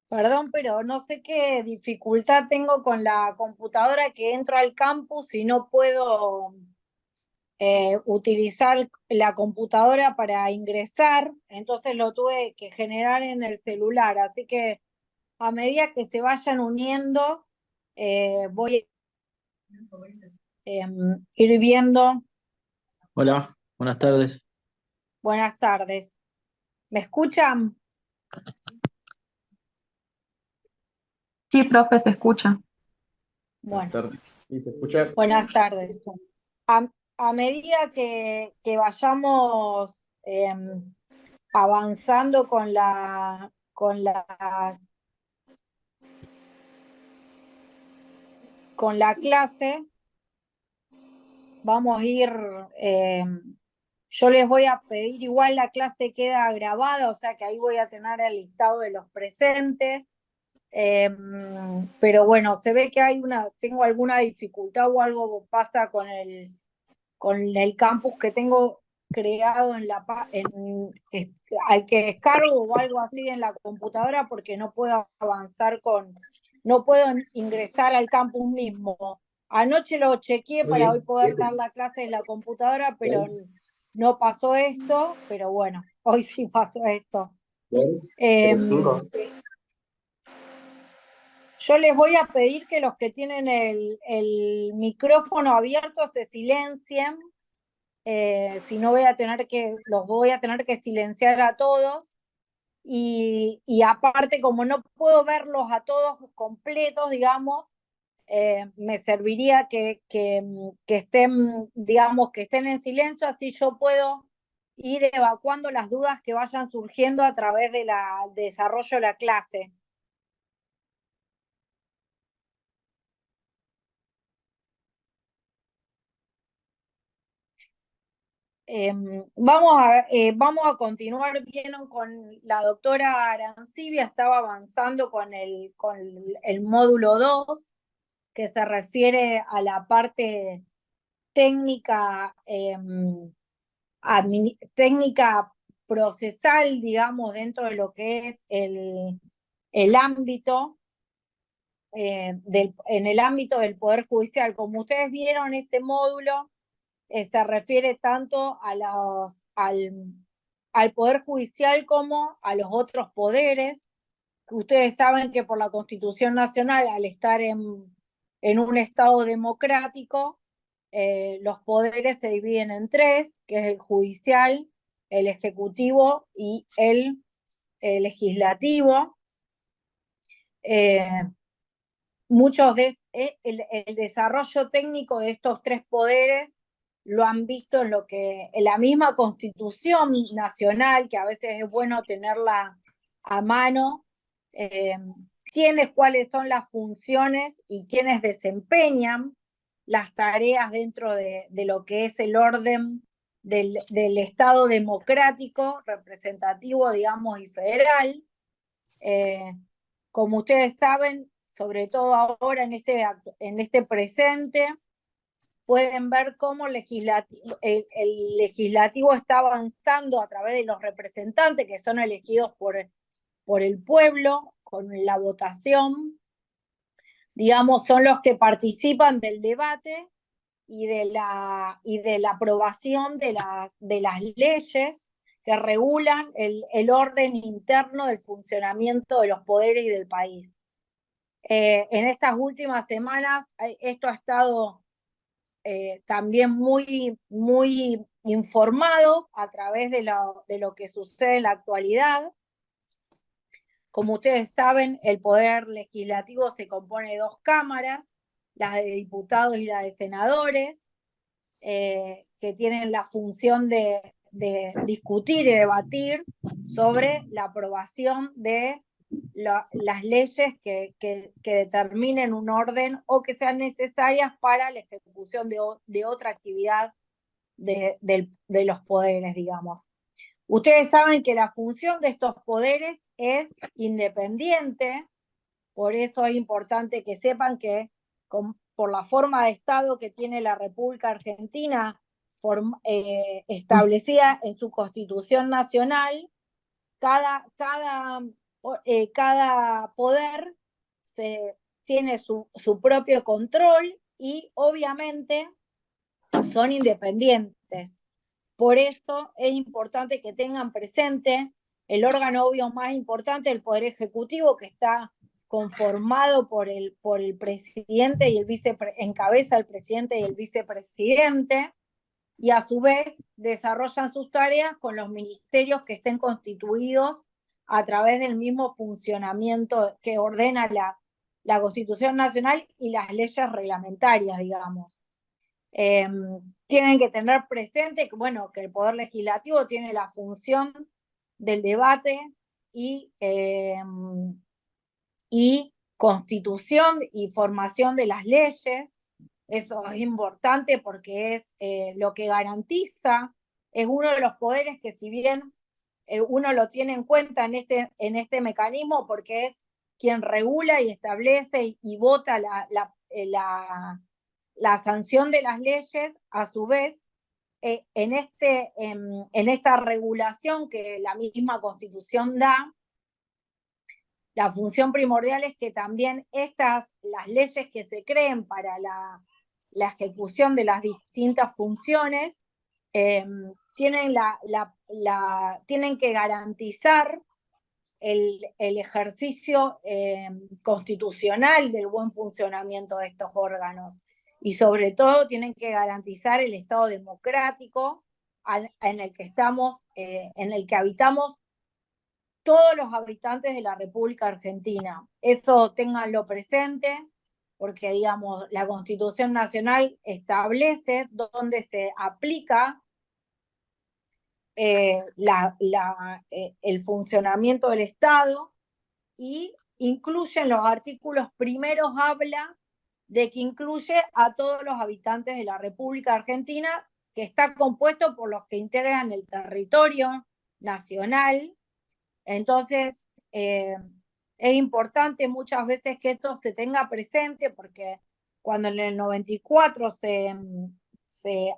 Perdón, pero no sé qué dificultad tengo con la computadora que entro al campus y no puedo utilizar la computadora para ingresar, entonces lo tuve que generar en el celular. Así que a medida que se vayan uniendo, voy ir viendo. Hola, buenas tardes. Buenas tardes. ¿Me escuchan? Sí, profe, se escucha. Buenas Bueno, tardes. ¿Sí se escucha? buenas tardes. A, a medida que vayamos avanzando con la clase, vamos a ir, yo les voy a pedir, igual la clase queda grabada, o sea que ahí voy a tener el listado de los presentes, pero bueno, se ve que tengo alguna dificultad o algo pasa con el campus que tengo creado al que descargo o algo así en la computadora porque no puedo avanzar no puedo ingresar al campus mismo. Anoche lo chequeé Muy para bien. hoy poder dar la clase en la computadora, pero no pasó esto, pero bueno, hoy sí pasó esto. Yo les voy a pedir que los que tienen el micrófono abierto se silencien, si no los voy a tener que silenciar a todos. Y aparte, como no puedo verlos a todos completos, digamos, me serviría que estén, digamos, que estén en silencio, así yo puedo ir evacuando las dudas que vayan surgiendo a través del desarrollo de la clase. Vamos a continuar bien con la doctora Arancibia, estaba avanzando con el módulo 2 que se refiere a la parte técnica, técnica procesal, digamos, dentro de lo que es el ámbito, en el ámbito del Poder Judicial. Como ustedes vieron, ese módulo se refiere tanto al Poder Judicial como a los otros poderes. Ustedes saben que por la Constitución Nacional, al estar en un Estado democrático, los poderes se dividen en tres, que es el judicial, el ejecutivo y el legislativo. Eh, el desarrollo técnico de estos tres poderes lo han visto en la misma Constitución Nacional, que a veces es bueno tenerla a mano, eh, cuáles son las funciones y quiénes desempeñan las tareas dentro de lo que es el orden del Estado democrático, representativo, digamos, y federal. Eh, Como ustedes saben, sobre todo ahora en este presente, pueden ver cómo el legislativo está avanzando a través de los representantes que son elegidos por el pueblo con la votación. Digamos, son los que participan del debate y de la aprobación de las leyes que regulan el orden interno del funcionamiento de los poderes y del país. En estas últimas semanas esto ha estado también muy informado a través de lo que sucede en la actualidad. Como ustedes saben, el poder legislativo se compone de dos cámaras, la de diputados y la de senadores, que tienen la función de discutir y debatir sobre la aprobación de las leyes que determinen un orden o que sean necesarias para la ejecución de otra actividad de los poderes, digamos. Ustedes saben que la función de estos poderes es independiente, por eso es importante que sepan que por la forma de Estado que tiene la República Argentina establecida en su Constitución Nacional, cada cada poder tiene su propio control y obviamente son independientes. Por eso es importante que tengan presente el órgano obvio más importante, el Poder Ejecutivo, que está conformado por el presidente y el encabeza el presidente y el vicepresidente, y a su vez desarrollan sus tareas con los ministerios que estén constituidos a través del mismo funcionamiento que ordena la Constitución Nacional y las leyes reglamentarias, digamos. Tienen que tener presente que, bueno, que el Poder Legislativo tiene la función del debate y constitución y formación de las leyes. Eso es importante porque es lo que garantiza, es uno de los poderes que, si bien uno lo tiene en cuenta en este mecanismo, porque es quien regula y establece y vota la sanción de las leyes, a su vez, en esta regulación que la misma Constitución da, la función primordial es que también las leyes que se creen para la ejecución de las distintas funciones tienen que garantizar el ejercicio constitucional del buen funcionamiento de estos órganos, y sobre todo tienen que garantizar el Estado democrático en el que habitamos todos los habitantes de la República Argentina. Eso ténganlo presente, porque, digamos, la Constitución Nacional establece dónde se aplica el funcionamiento del Estado, y incluye en los artículos primeros, habla de que incluye a todos los habitantes de la República Argentina, que está compuesto por los que integran el territorio nacional. Entonces, es importante muchas veces que esto se tenga presente, porque cuando en el 94 se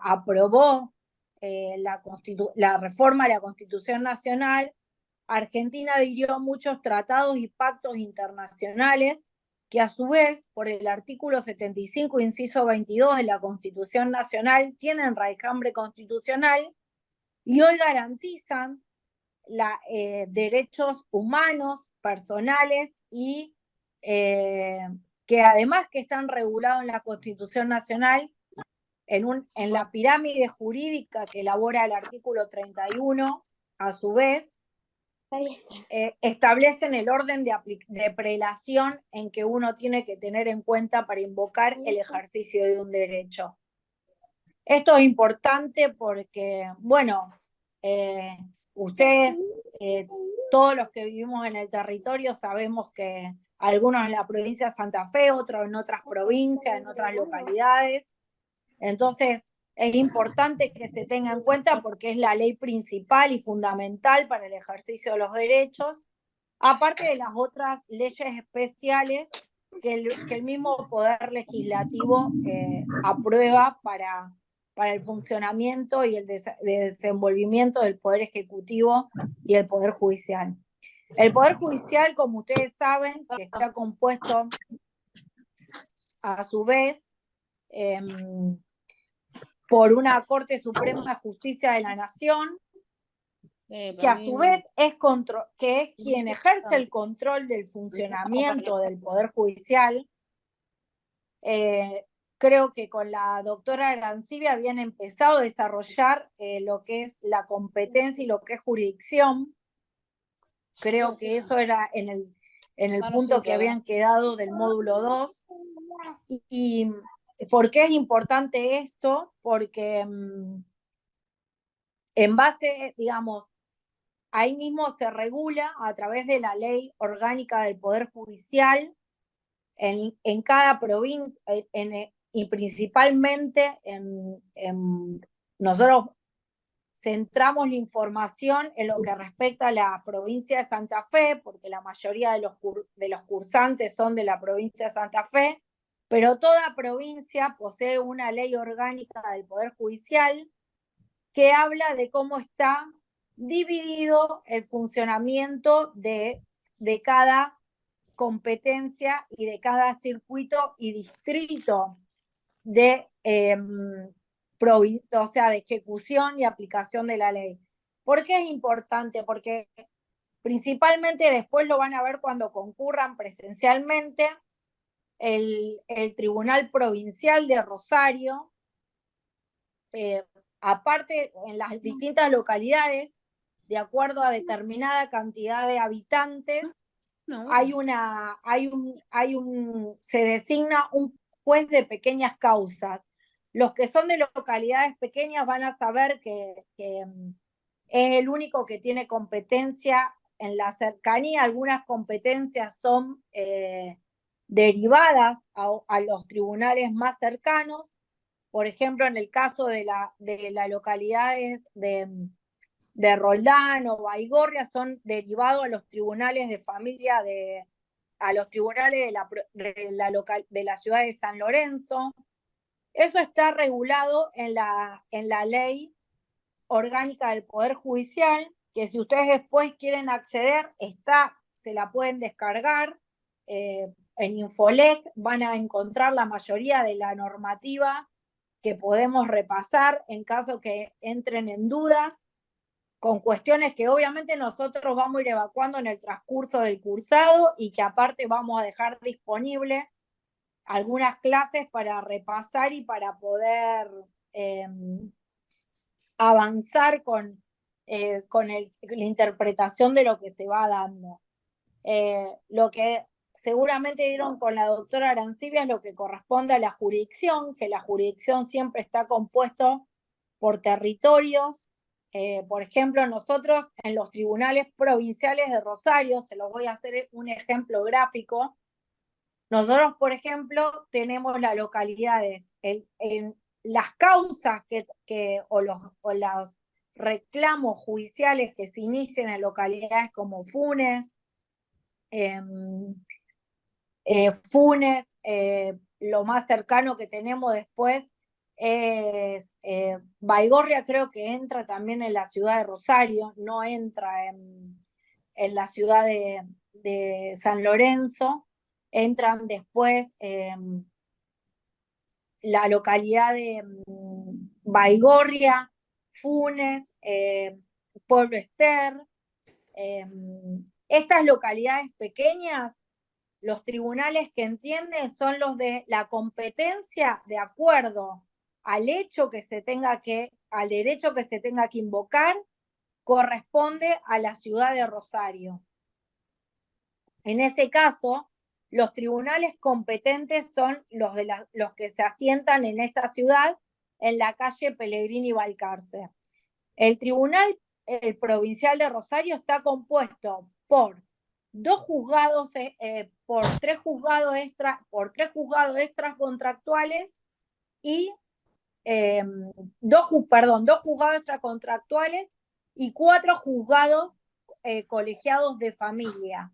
aprobó la reforma de la Constitución Nacional, Argentina adhirió muchos tratados y pactos internacionales que, a su vez, por el artículo 75, inciso 22 de la Constitución Nacional, tienen raigambre constitucional y hoy garantizan derechos humanos, personales, y que además que están regulados en la Constitución Nacional, en la pirámide jurídica que elabora el artículo 31, a su vez, establecen el orden de prelación en que uno tiene que tener en cuenta para invocar el ejercicio de un derecho. Esto es importante porque, bueno, ustedes, todos los que vivimos en el territorio, sabemos que algunos en la provincia de Santa Fe, otros en otras provincias, en otras localidades. Entonces, es importante que se tenga en cuenta porque es la ley principal y fundamental para el ejercicio de los derechos, aparte de las otras leyes especiales que el mismo Poder Legislativo aprueba para el funcionamiento y el desenvolvimiento del Poder Ejecutivo y el Poder Judicial. El Poder Judicial, como ustedes saben, que está compuesto a su vez por una Corte Suprema de Justicia de la Nación, que a su vez es quien ejerce el control del funcionamiento del Poder Judicial. Creo que con la doctora Arancibia habían empezado a desarrollar lo que es la competencia y lo que es jurisdicción. Creo que eso era en el punto que habían quedado del módulo 2. ¿Y por qué es importante esto? Porque en base, digamos, ahí mismo se regula a través de la ley orgánica del Poder Judicial en cada provincia, y principalmente nosotros centramos la información en lo que respecta a la provincia de Santa Fe, porque la mayoría de los cursantes son de la provincia de Santa Fe, pero toda provincia posee una ley orgánica del Poder Judicial que habla de cómo está dividido el funcionamiento de de cada competencia y de cada circuito y distrito de, o sea, de ejecución y aplicación de la ley. ¿Por qué es importante? Porque principalmente después lo van a ver cuando concurran presencialmente el Tribunal Provincial de Rosario. Aparte, en las distintas localidades, de acuerdo a determinada cantidad de habitantes, se designa un juez de pequeñas causas. Los que son de localidades pequeñas van a saber que es el único que tiene competencia en la cercanía. Algunas competencias son derivadas a los tribunales más cercanos. Por ejemplo, en el caso de las localidades de Roldán o Baigorria, son derivados a los tribunales de familia, a los tribunales de la ciudad de San Lorenzo. Eso está regulado en la ley orgánica del Poder Judicial, que si ustedes después quieren acceder, se la pueden descargar. En Infolec van a encontrar la mayoría de la normativa que podemos repasar en caso que entren en dudas, con cuestiones que obviamente nosotros vamos a ir evacuando en el transcurso del cursado y que aparte vamos a dejar disponible algunas clases para repasar y para poder avanzar con la interpretación de lo que se va dando. Lo que seguramente dieron con la doctora Arancibia es lo que corresponde a la jurisdicción, que la jurisdicción siempre está compuesto por territorios. Por ejemplo, nosotros en los tribunales provinciales de Rosario, se los voy a hacer un ejemplo gráfico, nosotros, por ejemplo, tenemos las localidades, en las causas o los reclamos judiciales que se inician en localidades como Funes, lo más cercano que tenemos después es Baigorria, creo que entra también en la ciudad de Rosario, no entra en la ciudad de San Lorenzo, entran después la localidad de Baigorria, Funes, Pueblo Ester. Estas localidades pequeñas, los tribunales que entienden son los de la competencia de acuerdo al derecho que se tenga que invocar, corresponde a la ciudad de Rosario. En ese caso, los tribunales competentes son los que se asientan en esta ciudad, en la calle Pellegrini y Balcarce. El Tribunal Provincial de Rosario está compuesto por tres juzgados extras contractuales y dos juzgados extracontractuales y 4 juzgados colegiados de familia.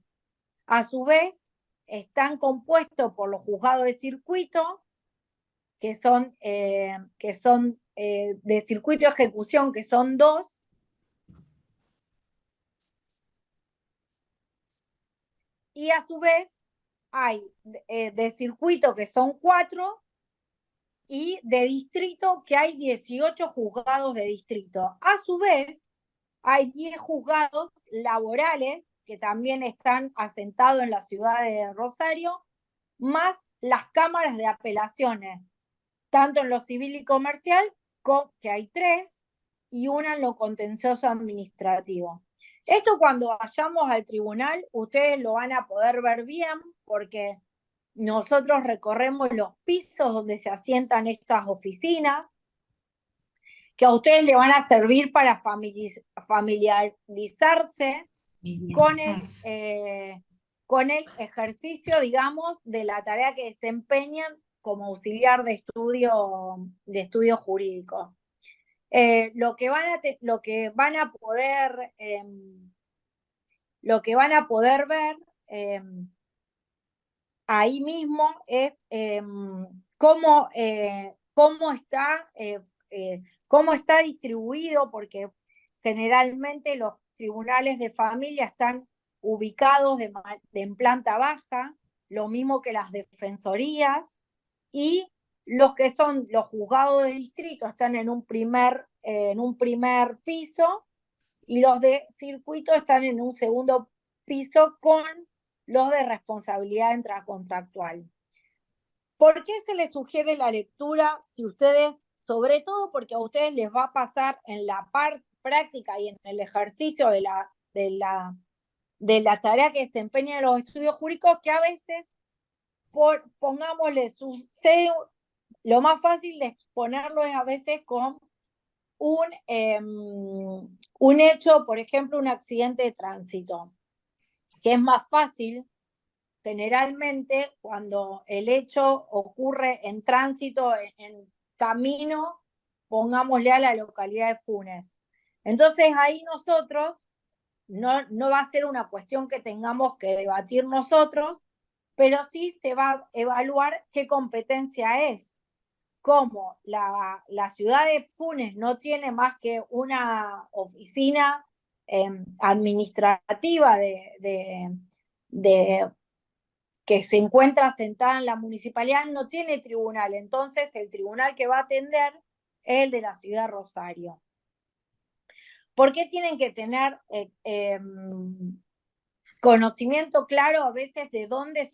A su vez, están compuestos por los juzgados de circuito, que son de circuito de ejecución, que son 2, y a su vez hay de circuito que son 4 y de distrito que hay 18 juzgados de distrito. A su vez hay 10 juzgados laborales que también están asentados en la ciudad de Rosario, más las cámaras de apelaciones, tanto en lo civil y comercial, que hay 3, y una en lo contencioso administrativo. Esto cuando vayamos al tribunal, ustedes lo van a poder ver bien, porque nosotros recorremos los pisos donde se asientan estas oficinas, que a ustedes le van a servir para familiarizarse con el ejercicio, digamos, de la tarea que desempeñan como auxiliar de estudio jurídico. Lo que van a poder ver ahí mismo es cómo está distribuido, porque generalmente los tribunales de familia están ubicados en planta baja, lo mismo que las defensorías, y los que son los juzgados de distrito están en un primer piso, y los de circuito están en un segundo piso con los de responsabilidad intracontractual. ¿Por qué se les sugiere la lectura? Si ustedes, sobre todo porque a ustedes les va a pasar en la parte práctica y en el ejercicio de la tarea que desempeñan los estudios jurídicos, que a veces, pongámosle, sucede, lo más fácil de exponerlo es a veces con un hecho, por ejemplo, un accidente de tránsito, que es más fácil generalmente cuando el hecho ocurre en tránsito, en camino, pongámosle a la localidad de Funes. Entonces ahí nosotros, no va a ser una cuestión que tengamos que debatir nosotros, pero sí se va a evaluar qué competencia es. Como la ciudad de Funes no tiene más que una oficina administrativa que se encuentra sentada en la municipalidad, no tiene tribunal. Entonces el tribunal que va a atender es el de la ciudad de Rosario. ¿Por qué tienen que tener conocimiento claro a veces de dónde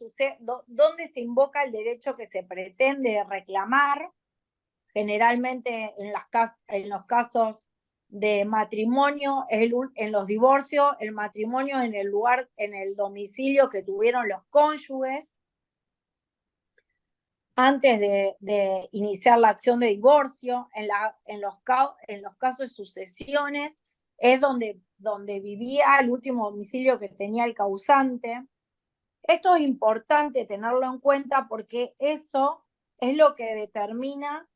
se invoca el derecho que se pretende reclamar? Generalmente en los casos de matrimonio, en los divorcios, el matrimonio en el domicilio que tuvieron los cónyuges antes de iniciar la acción de divorcio. En los casos de sucesiones es donde vivía el último domicilio que tenía el causante. Esto es importante tenerlo en cuenta porque eso es lo que determina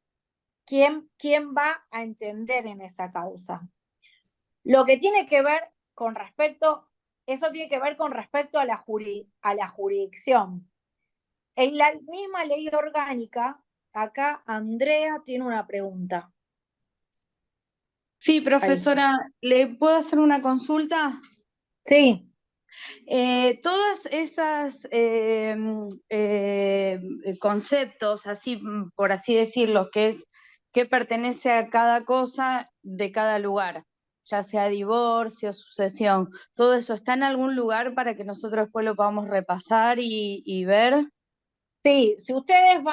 quién va a entender en esa causa. Lo que tiene que ver eso tiene que ver con respecto a la jurisdicción. En la misma ley orgánica, acá Andrea tiene una pregunta. Sí, profesora, ¿le puedo hacer una consulta? Sí. Todas esas conceptos, así por así decirlo, que pertenece a cada cosa de cada lugar, ya sea divorcio, sucesión, ¿todo eso está en algún lugar para que nosotros después lo podamos repasar y ver? Sí, si ustedes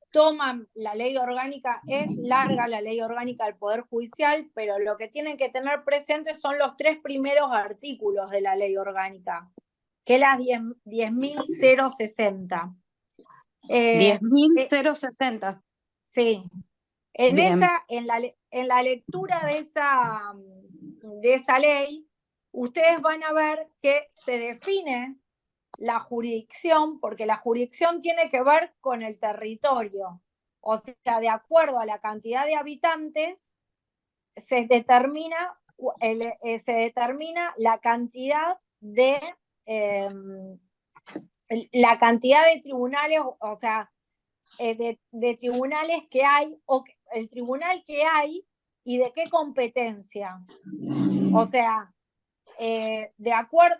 toman la ley orgánica, es larga la ley orgánica del Poder Judicial, pero lo que tienen que tener presente son los 3 primeros artículos de la ley orgánica, que es la 10.060. 10.060. Sí. En la lectura de esa ley, ustedes van a ver que se define la jurisdicción, porque la jurisdicción tiene que ver con el territorio. O sea, de acuerdo a la cantidad de habitantes, se determina la cantidad de tribunales, o sea, de tribunales que hay, o el tribunal que hay y de qué competencia. O sea, de acuerdo,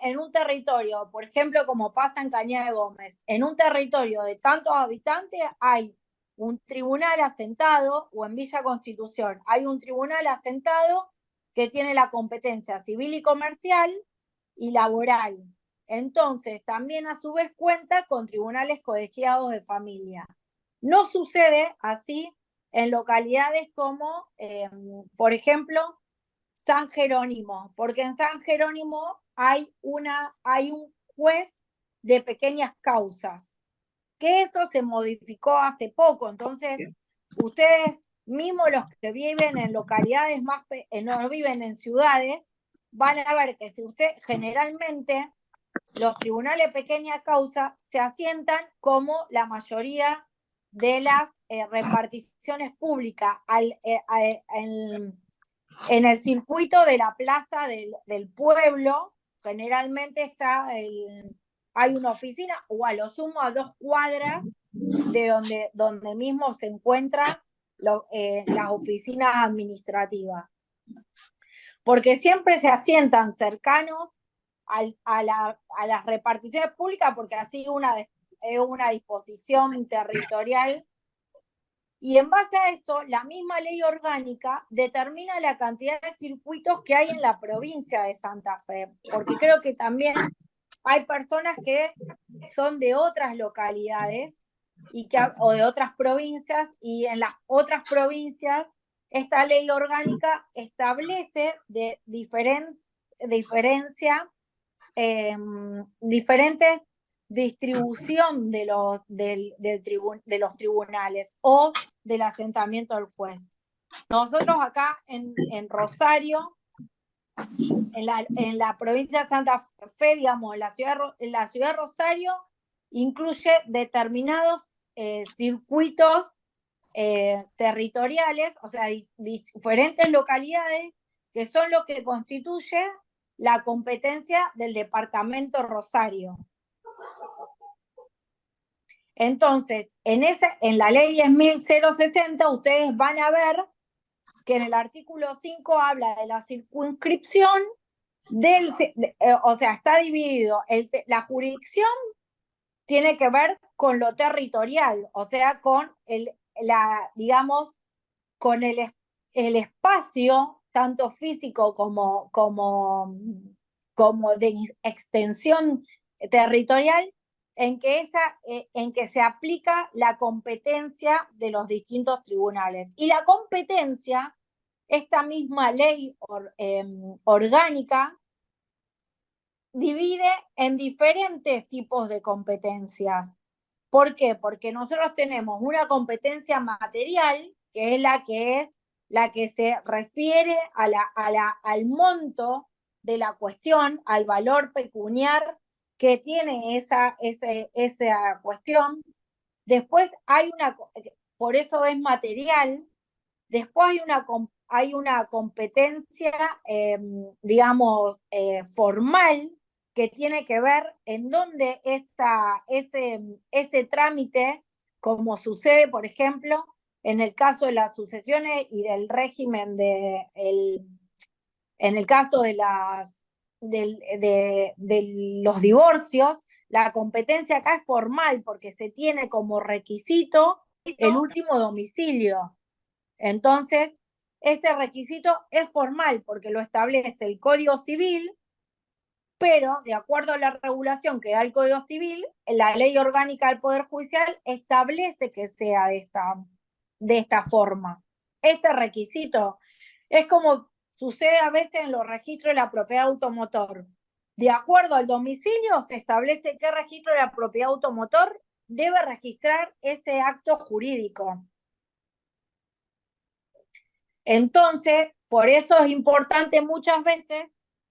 en un territorio, por ejemplo, como pasa en Cañada de Gómez, en un territorio de tantos habitantes hay un tribunal asentado, o en Villa Constitución hay un tribunal asentado que tiene la competencia civil y comercial y laboral. Entonces, también a su vez cuenta con tribunales colegiados de familia. No sucede así en localidades como, por ejemplo, San Jerónimo, porque en San Jerónimo hay un juez de pequeñas causas, que eso se modificó hace poco. Entonces, ustedes mismos, los que viven en localidades no viven en ciudades, van a ver que si generalmente los tribunales de pequeña causa se asientan como la mayoría de las reparticiones públicas en el circuito de la plaza del pueblo. Generalmente hay una oficina, o a lo sumo a 2 cuadras de donde mismo se encuentran las oficinas administrativas. porque siempre se asientan cercanos a las reparticiones públicas, porque así es una disposición territorial. Y en base a eso, la misma ley orgánica determina la cantidad de circuitos que hay en la provincia de Santa Fe, porque creo que también hay personas que son de otras localidades o de otras provincias, y en las otras provincias esta ley orgánica establece diferentes distribución de los tribunales o del asentamiento del juez. Nosotros acá en Rosario, en la provincia de Santa Fe, digamos, en la ciudad de Rosario, incluye determinados circuitos territoriales, o sea, diferentes localidades que son lo que constituye la competencia del departamento Rosario. Entonces, en la ley 10.060, ustedes van a ver que en el artículo 5 habla de la circunscripción o sea, está dividido, la jurisdicción tiene que ver con lo territorial, o sea, con digamos, con el espacio, tanto físico como de extensión territorial, en que se aplica la competencia de los distintos tribunales. Y la competencia, esta misma ley orgánica, divide en diferentes tipos de competencias. ¿Por qué? Porque nosotros tenemos una competencia material, que es la que se refiere al monto de la cuestión, al valor pecuniar que tiene esa cuestión. Después por eso es material. Después hay una competencia, digamos, formal, que tiene que ver en dónde ese trámite, como sucede, por ejemplo, en el caso de las sucesiones y del régimen en el caso de los divorcios, la competencia acá es formal, porque se tiene como requisito el último domicilio. Entonces, ese requisito es formal porque lo establece el Código Civil, pero de acuerdo a la regulación que da el Código Civil, la Ley Orgánica del Poder Judicial establece que sea de esta forma. Este requisito es como sucede a veces en los registros de la propiedad automotor. De acuerdo al domicilio, se establece qué registro de la propiedad automotor debe registrar ese acto jurídico. Entonces, por eso es importante muchas veces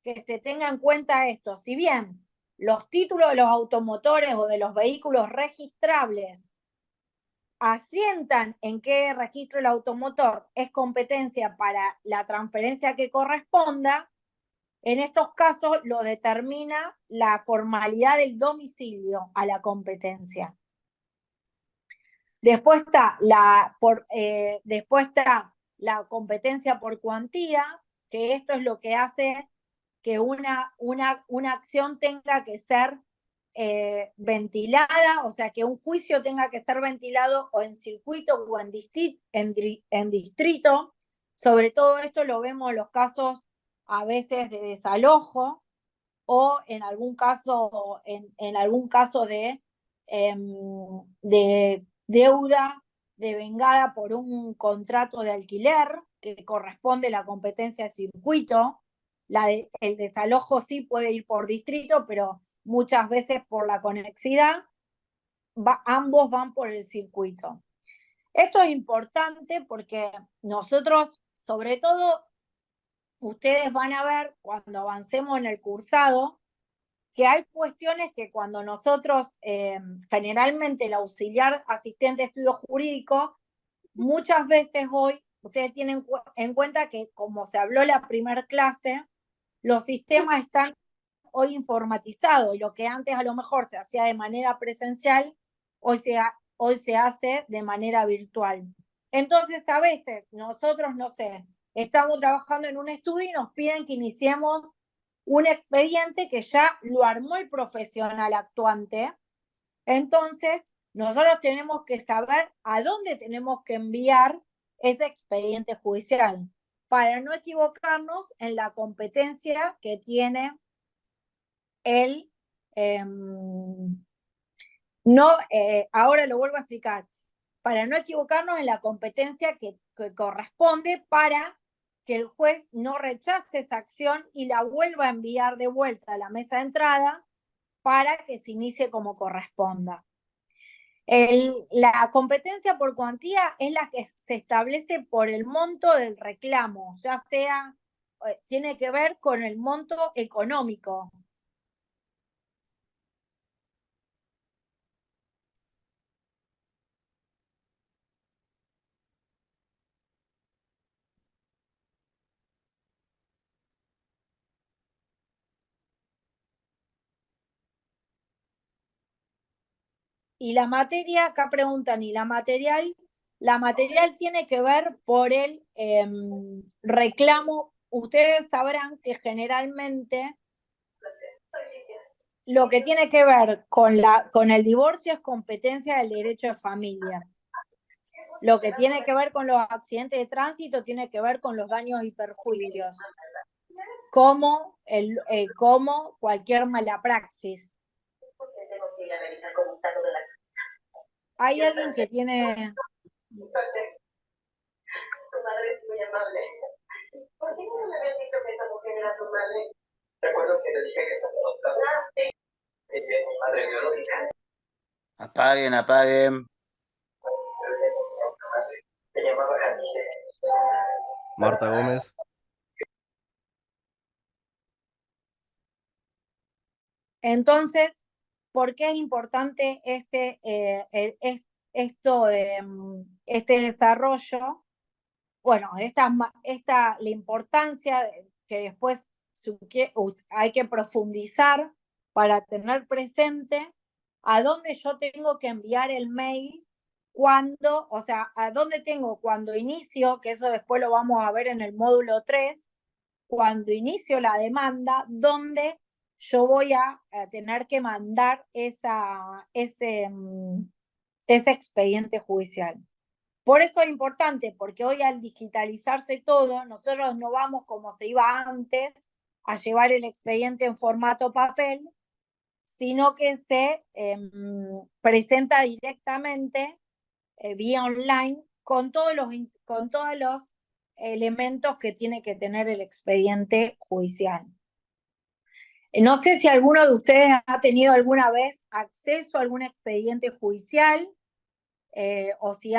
que se tenga en cuenta esto. Si bien los títulos de los automotores o de los vehículos registrables asientan en qué registro el automotor es competencia para la transferencia que corresponda, en estos casos lo determina la formalidad del domicilio a la competencia. Después está la competencia por cuantía, que esto es lo que hace que una acción tenga que ser ventilada, o sea, que un juicio tenga que estar ventilado o en circuito o en distrito. Sobre todo esto lo vemos en los casos a veces de desalojo o en algún caso, en algún caso de deuda devengada por un contrato de alquiler que corresponde a la competencia de circuito. El desalojo sí puede ir por distrito, pero muchas veces por la conexidad, ambos van por el circuito. Esto es importante porque nosotros, sobre todo, ustedes van a ver cuando avancemos en el cursado, que hay cuestiones que cuando nosotros, generalmente el auxiliar asistente de estudio jurídico, muchas veces hoy, ustedes tienen en cuenta que como se habló en la primera clase, los sistemas están hoy informatizados, y lo que antes a lo mejor se hacía de manera presencial, hoy se hace de manera virtual. Entonces, a veces nosotros, no sé, estamos trabajando en un estudio y nos piden que iniciemos un expediente que ya lo armó el profesional actuante. Entonces, nosotros tenemos que saber a dónde tenemos que enviar ese expediente judicial para no equivocarnos en la competencia que tiene el... ahora lo vuelvo a explicar, para no equivocarnos en la competencia que corresponde para que el juez no rechace esa acción y la vuelva a enviar de vuelta a la mesa de entrada para que se inicie como corresponda. La competencia por cuantía es la que se establece por el monto del reclamo, ya sea, tiene que ver con el monto económico. Y la materia, acá preguntan, ¿y la material? La material tiene que ver por el reclamo. Ustedes sabrán que generalmente lo que tiene que ver con el divorcio es competencia del derecho de familia. Lo que tiene que ver con los accidentes de tránsito tiene que ver con los daños y perjuicios, como cualquier mala praxis. ¿Hay alguien que tiene...? Tu madre es muy amable. ¿Por qué no me habías dicho que esa mujer era tu madre? Recuerdo que te dije que estaba adoptada. Sí. Sí, es mi madre biológica. Apaguen, apaguen. Se llamaba Janice. Marta Gómez. Entonces, ¿por qué es importante este desarrollo? Bueno, la importancia que después hay que profundizar para tener presente a dónde yo tengo que enviar el mail o sea, a dónde tengo cuando inicio, que eso después lo vamos a ver en el módulo 3, cuando inicio la demanda, dónde yo voy a tener que mandar ese expediente judicial. Por eso es importante, porque hoy al digitalizarse todo, nosotros no vamos como se iba antes a llevar el expediente en formato papel, sino que se presenta directamente vía online con todos los elementos que tiene que tener el expediente judicial. No sé si alguno de ustedes ha tenido alguna vez acceso a algún expediente judicial. O si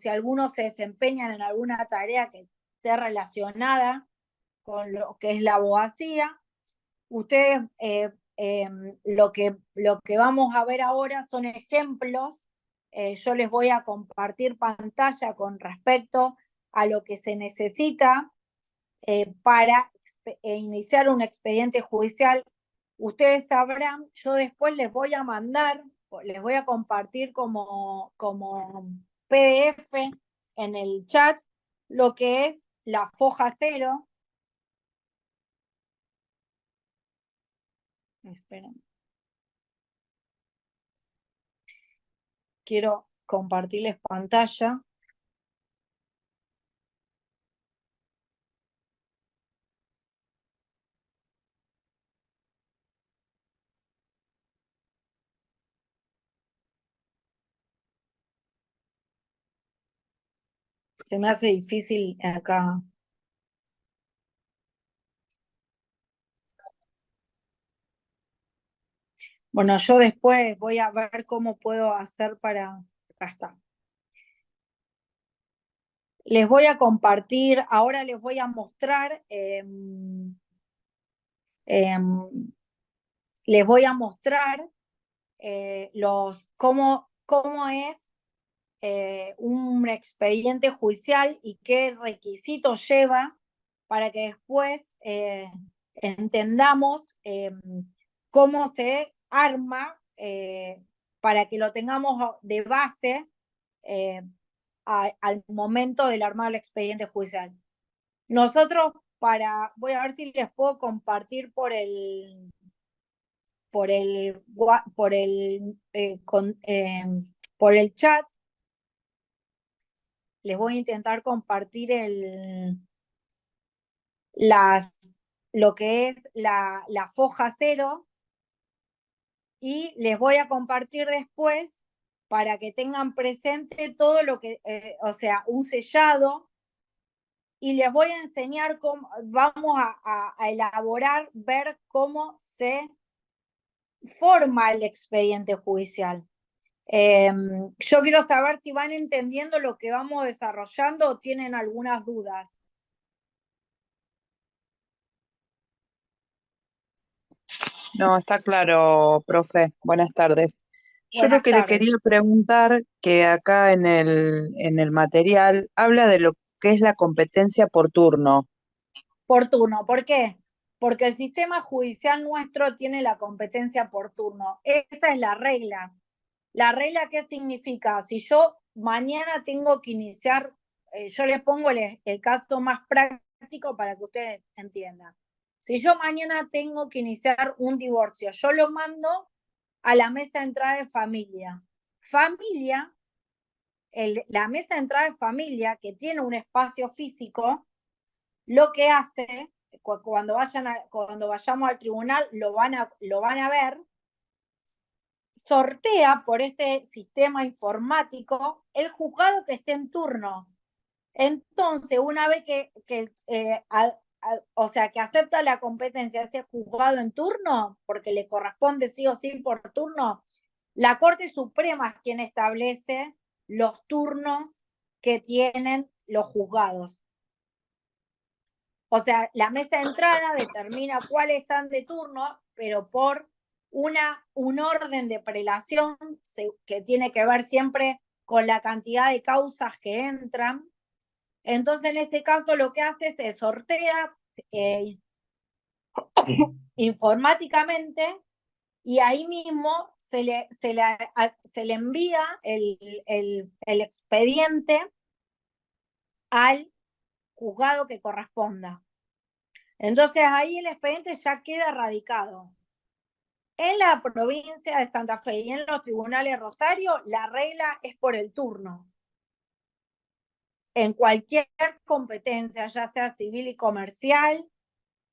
algunos se desempeñan en alguna tarea que esté relacionada con lo que es la abogacía. Ustedes, lo que vamos a ver ahora son ejemplos. Yo les voy a compartir pantalla con respecto a lo que se necesita para iniciar un expediente judicial. Ustedes sabrán, yo después les voy a mandar, les voy a compartir como PDF en el chat lo que es la foja 0. Esperen. Quiero compartirles pantalla. Se me hace difícil acá. Bueno, yo después voy a ver cómo puedo hacer para... Acá está. Les voy a compartir, ahora les voy a mostrar, les voy a mostrar cómo es un expediente judicial y qué requisitos lleva para que después entendamos cómo se arma para que lo tengamos de base al momento del armado del expediente judicial. Nosotros voy a ver si les puedo compartir por el chat. Les voy a intentar compartir lo que es la foja 0 y les voy a compartir después para que tengan presente todo lo que, o sea, un sellado, y les voy a enseñar cómo, vamos a elaborar, ver cómo se forma el expediente judicial. Yo quiero saber si van entendiendo lo que vamos desarrollando o tienen algunas dudas. No, está claro, profe. Buenas tardes. Yo lo Buenas que le tardes. quería preguntar, que acá en el material habla de lo que es la competencia por turno. Por turno, ¿por qué? Porque el sistema judicial nuestro tiene la competencia por turno. Esa es la regla. ¿La regla qué significa? Si yo mañana tengo que iniciar, yo les pongo el caso más práctico para que ustedes entiendan. Si yo mañana tengo que iniciar un divorcio, yo lo mando a la mesa de entrada de familia. La mesa de entrada de familia, que tiene un espacio físico, lo que hace, cuando vayamos al tribunal, lo van a ver, sortea por este sistema informático el juzgado que esté en turno. Entonces, una vez que o sea, que acepta la competencia de ese juzgado en turno, porque le corresponde sí o sí por turno, la Corte Suprema es quien establece los turnos que tienen los juzgados. O sea, la mesa de entrada determina cuáles están de turno, pero por un orden de prelación que tiene que ver siempre con la cantidad de causas que entran. Entonces, en ese caso, lo que hace es se sortea informáticamente y ahí mismo se le envía el expediente al juzgado que corresponda. Entonces ahí el expediente ya queda radicado. En la provincia de Santa Fe y en los tribunales Rosario, la regla es por el turno. En cualquier competencia, ya sea civil y comercial,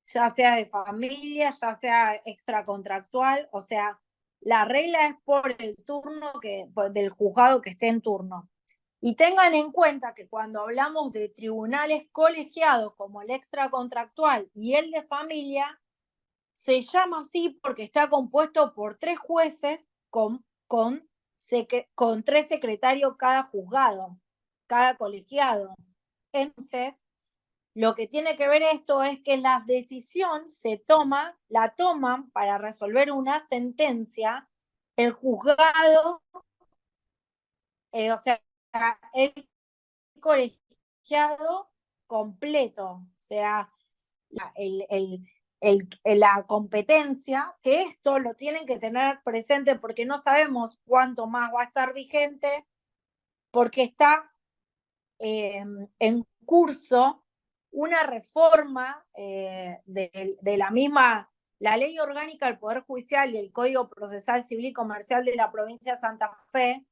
ya sea de familia, ya sea extracontractual, o sea, la regla es por el turno del juzgado que esté en turno. Y tengan en cuenta que cuando hablamos de tribunales colegiados como el extracontractual y el de familia, se llama así porque está compuesto por 3 jueces con 3 secretarios cada juzgado, cada colegiado. Entonces, lo que tiene que ver esto es que la decisión la toman para resolver una sentencia el juzgado, o sea, el colegiado completo, o sea, la competencia, que esto lo tienen que tener presente porque no sabemos cuánto más va a estar vigente, porque está en curso una reforma de la misma, la Ley Orgánica del Poder Judicial y el Código Procesal Civil y Comercial de la provincia de Santa Fe.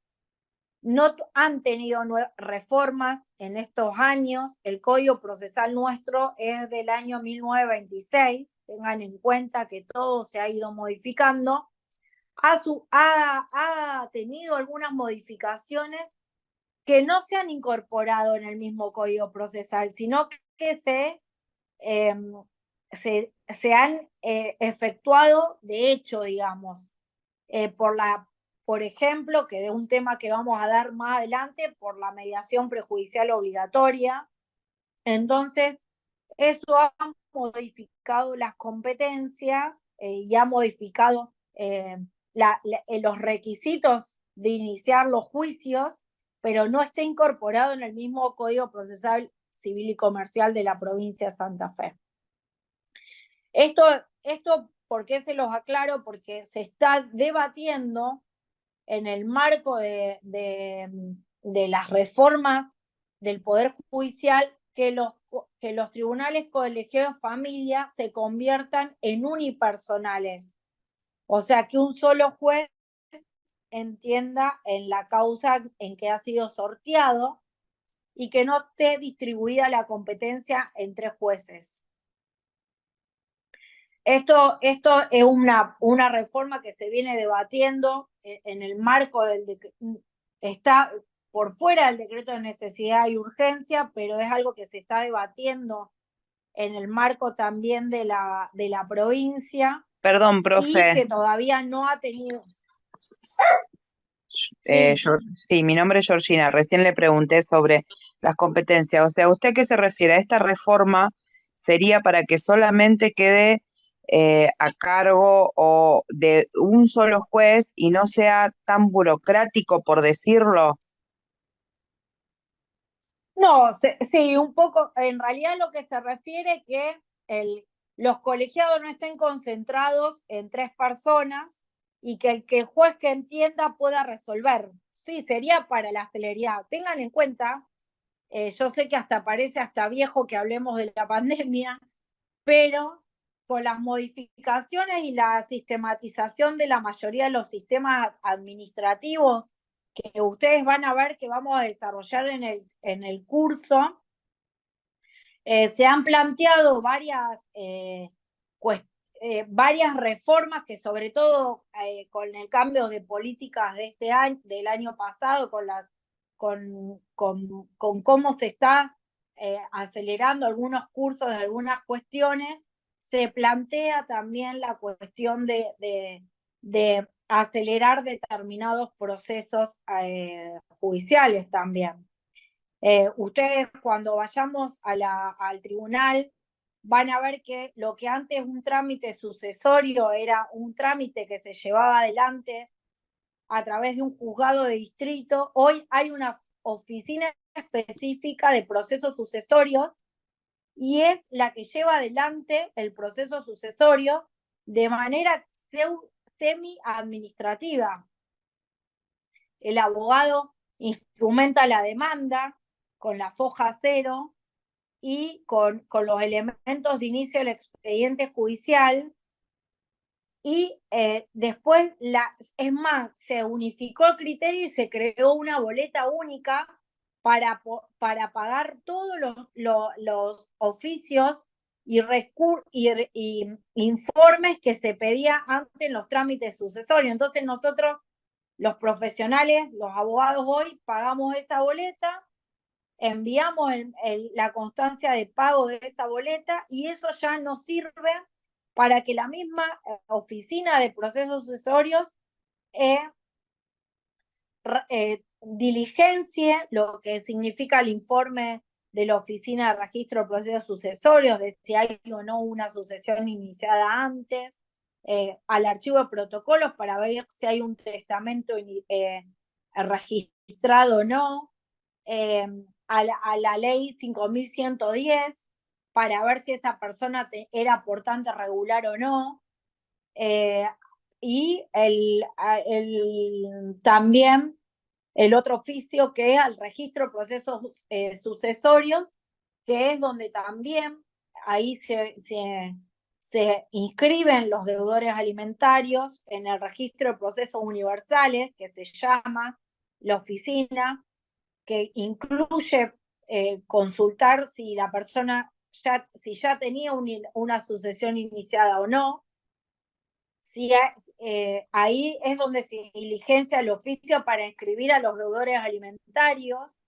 No han tenido reformas en estos años. El Código Procesal nuestro es del año 1926. Tengan en cuenta que todo se ha ido modificando. Ha tenido algunas modificaciones que no se han incorporado en el mismo Código Procesal, sino que se han efectuado de hecho, digamos, por ejemplo, que de un tema que vamos a dar más adelante, por la mediación prejudicial obligatoria. Entonces, eso ha modificado las competencias y ha modificado los requisitos de iniciar los juicios, pero no está incorporado en el mismo Código Procesal Civil y Comercial de la provincia de Santa Fe. Esto, ¿por qué se los aclaro? Porque se está debatiendo en el marco de las reformas del Poder Judicial que los tribunales colegiados de familia se conviertan en unipersonales. O sea, que un solo juez entienda en la causa en que ha sido sorteado y que no esté distribuida la competencia entre jueces. Esto es una reforma que se viene debatiendo en el marco está por fuera del decreto de necesidad y urgencia, pero es algo que se está debatiendo en el marco también de la provincia Perdón, y profe. que todavía no ha tenido. Sí, mi nombre es Georgina. Recién le pregunté sobre las competencias. O sea, ¿usted qué se refiere? ¿A esta reforma sería para que solamente quede a cargo o de un solo juez y no sea tan burocrático, por decirlo? No, sí, un poco. En realidad lo que se refiere que los colegiados no estén concentrados en 3 personas y que el juez que entienda pueda resolver. Sí, sería para la celeridad. Tengan en cuenta, yo sé que hasta parece hasta viejo que hablemos de la pandemia, pero con las modificaciones y la sistematización de la mayoría de los sistemas administrativos que ustedes van a ver que vamos a desarrollar en el curso, se han planteado varias reformas que sobre todo con el cambio de políticas de este año, del año pasado, con cómo se está acelerando algunos cursos de algunas cuestiones, se plantea también la cuestión de acelerar determinados procesos judiciales también. Ustedes cuando vayamos al tribunal van a ver que lo que antes un trámite sucesorio era un trámite que se llevaba adelante a través de un juzgado de distrito, hoy hay una oficina específica de procesos sucesorios y es la que lleva adelante el proceso sucesorio de manera semi-administrativa. El abogado instrumenta la demanda con la foja cero y con los elementos de inicio del expediente judicial y después, es más, se unificó el criterio y se creó una boleta única para pagar todos los oficios y informes que se pedía antes en los trámites sucesorios. Entonces nosotros, los profesionales, los abogados hoy, pagamos esa boleta, enviamos la constancia de pago de esa boleta y eso ya nos sirve para que la misma oficina de procesos sucesorios diligencie lo que significa el informe de la oficina de registro de procesos sucesorios, de si hay o no una sucesión iniciada antes, al archivo de protocolos para ver si hay un testamento registrado o no, a la ley 5110 para ver si esa persona era aportante regular o no, y también el otro oficio que es al registro de procesos sucesorios, que es donde también ahí se inscriben los deudores alimentarios en el registro de procesos universales, que se llama la oficina, que incluye consultar si la persona si ya tenía una sucesión iniciada o no. Si ahí es donde se diligencia el oficio para inscribir a los deudores alimentarios.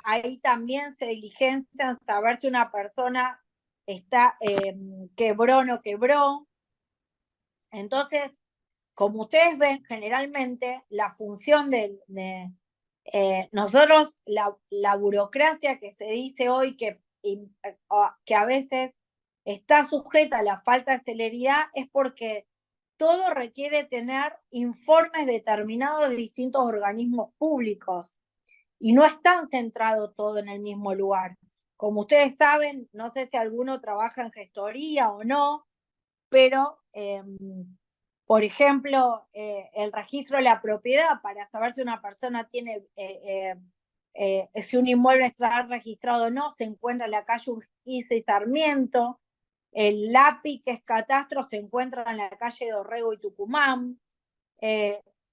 Ahí también se diligencian saber si una persona quebró o no quebró. Entonces, como ustedes ven, generalmente la función nosotros, la burocracia que se dice hoy que a veces está sujeta a la falta de celeridad es porque todo requiere tener informes determinados de distintos organismos públicos y no están centrado todo en el mismo lugar. Como ustedes saben, no sé si alguno trabaja en gestoría o no, pero por ejemplo, el registro de la propiedad para saber si una persona tiene si un inmueble está registrado o no, se encuentra en la calle Urquiza y Sarmiento. El LAPI, que es catastro, se encuentra en la calle Dorrego y Tucumán.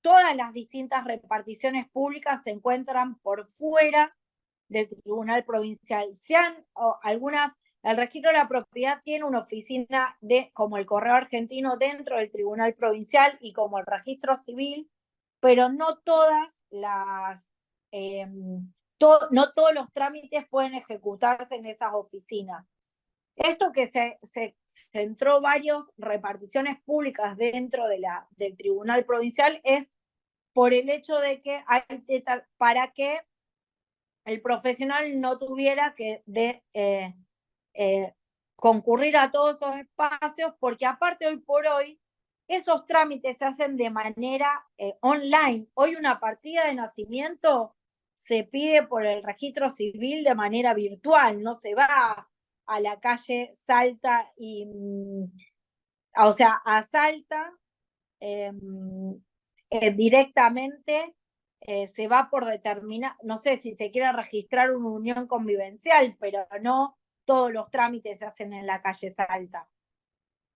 Todas las distintas reparticiones públicas se encuentran por fuera del Tribunal Provincial. Algunas, el registro de la propiedad tiene una oficina como el Correo Argentino dentro del Tribunal Provincial y como el registro civil, pero no todas no todos los trámites pueden ejecutarse en esas oficinas. Esto que se centró varias reparticiones públicas dentro del Tribunal Provincial es por el hecho de que para que el profesional no tuviera que concurrir a todos esos espacios, porque aparte hoy por hoy esos trámites se hacen de manera online. Hoy una partida de nacimiento se pide por el registro civil de manera virtual, no se va a la calle Salta o sea, a Salta directamente se va por determinar, no sé si se quiere registrar una unión convivencial, pero no todos los trámites se hacen en la calle Salta.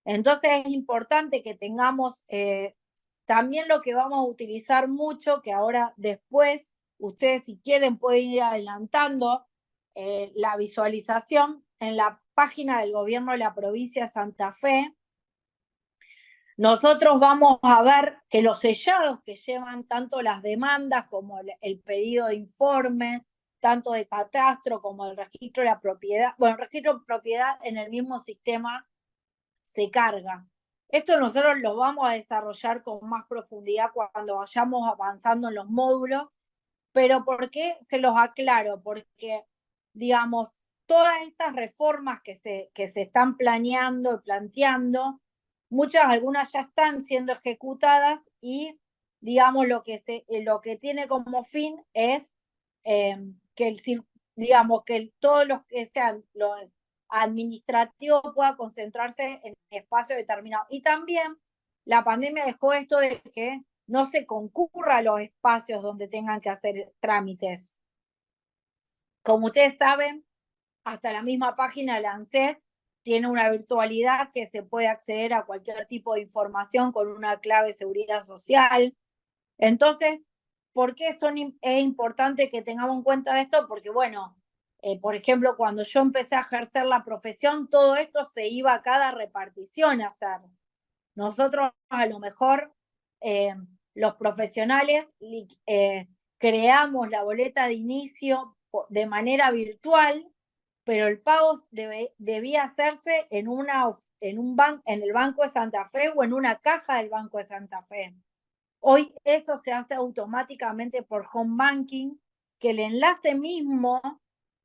Entonces es importante que tengamos también lo que vamos a utilizar mucho, que ahora después ustedes si quieren pueden ir adelantando la visualización en la página del gobierno de la provincia de Santa Fe. Nosotros vamos a ver que los sellados que llevan tanto las demandas como el pedido de informe, tanto de catastro como el registro de la propiedad, bueno, el registro de propiedad en el mismo sistema se carga. Esto nosotros lo vamos a desarrollar con más profundidad cuando vayamos avanzando en los módulos, pero ¿por qué se los aclaro? Porque, digamos, todas estas reformas que se están planeando y planteando, algunas ya están siendo ejecutadas y, digamos, lo que tiene como fin es que todos los que sean los administrativos pueda concentrarse en espacios determinados. Y también la pandemia dejó esto de que no se concurra a los espacios donde tengan que hacer trámites. Como ustedes saben, hasta la misma página de la ANSES tiene una virtualidad que se puede acceder a cualquier tipo de información con una clave de seguridad social. Entonces, ¿por qué es importante que tengamos en cuenta esto? Porque, bueno, por ejemplo, cuando yo empecé a ejercer la profesión, todo esto se iba a cada repartición a hacer. Nosotros, a lo mejor, los profesionales creamos la boleta de inicio de manera virtual, pero el pago debía hacerse en el Banco de Santa Fe o en una caja del Banco de Santa Fe. Hoy eso se hace automáticamente por home banking, que el enlace mismo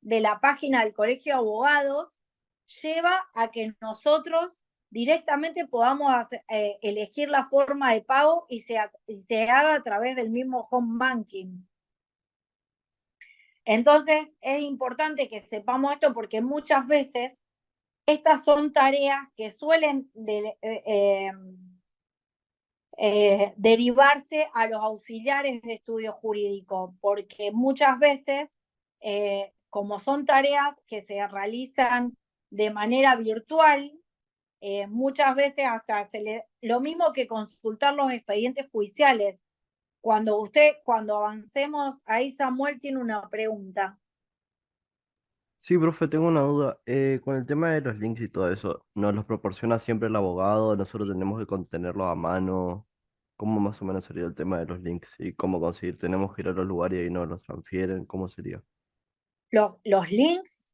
de la página del Colegio de Abogados lleva a que nosotros directamente podamos elegir la forma de pago y se haga a través del mismo home banking. Entonces es importante que sepamos esto porque muchas veces estas son tareas que suelen derivarse a los auxiliares de estudio jurídico, porque muchas veces, como son tareas que se realizan de manera virtual, muchas veces hasta lo mismo que consultar los expedientes judiciales. Cuando avancemos, ahí Samuel tiene una pregunta. Sí, profe, tengo una duda. Con el tema de los links y todo eso, ¿nos los proporciona siempre el abogado? ¿Nosotros tenemos que contenerlos a mano? ¿Cómo más o menos sería el tema de los links y cómo conseguir? ¿Tenemos que ir a los lugares y ahí nos los transfieren? ¿Cómo sería? Los links,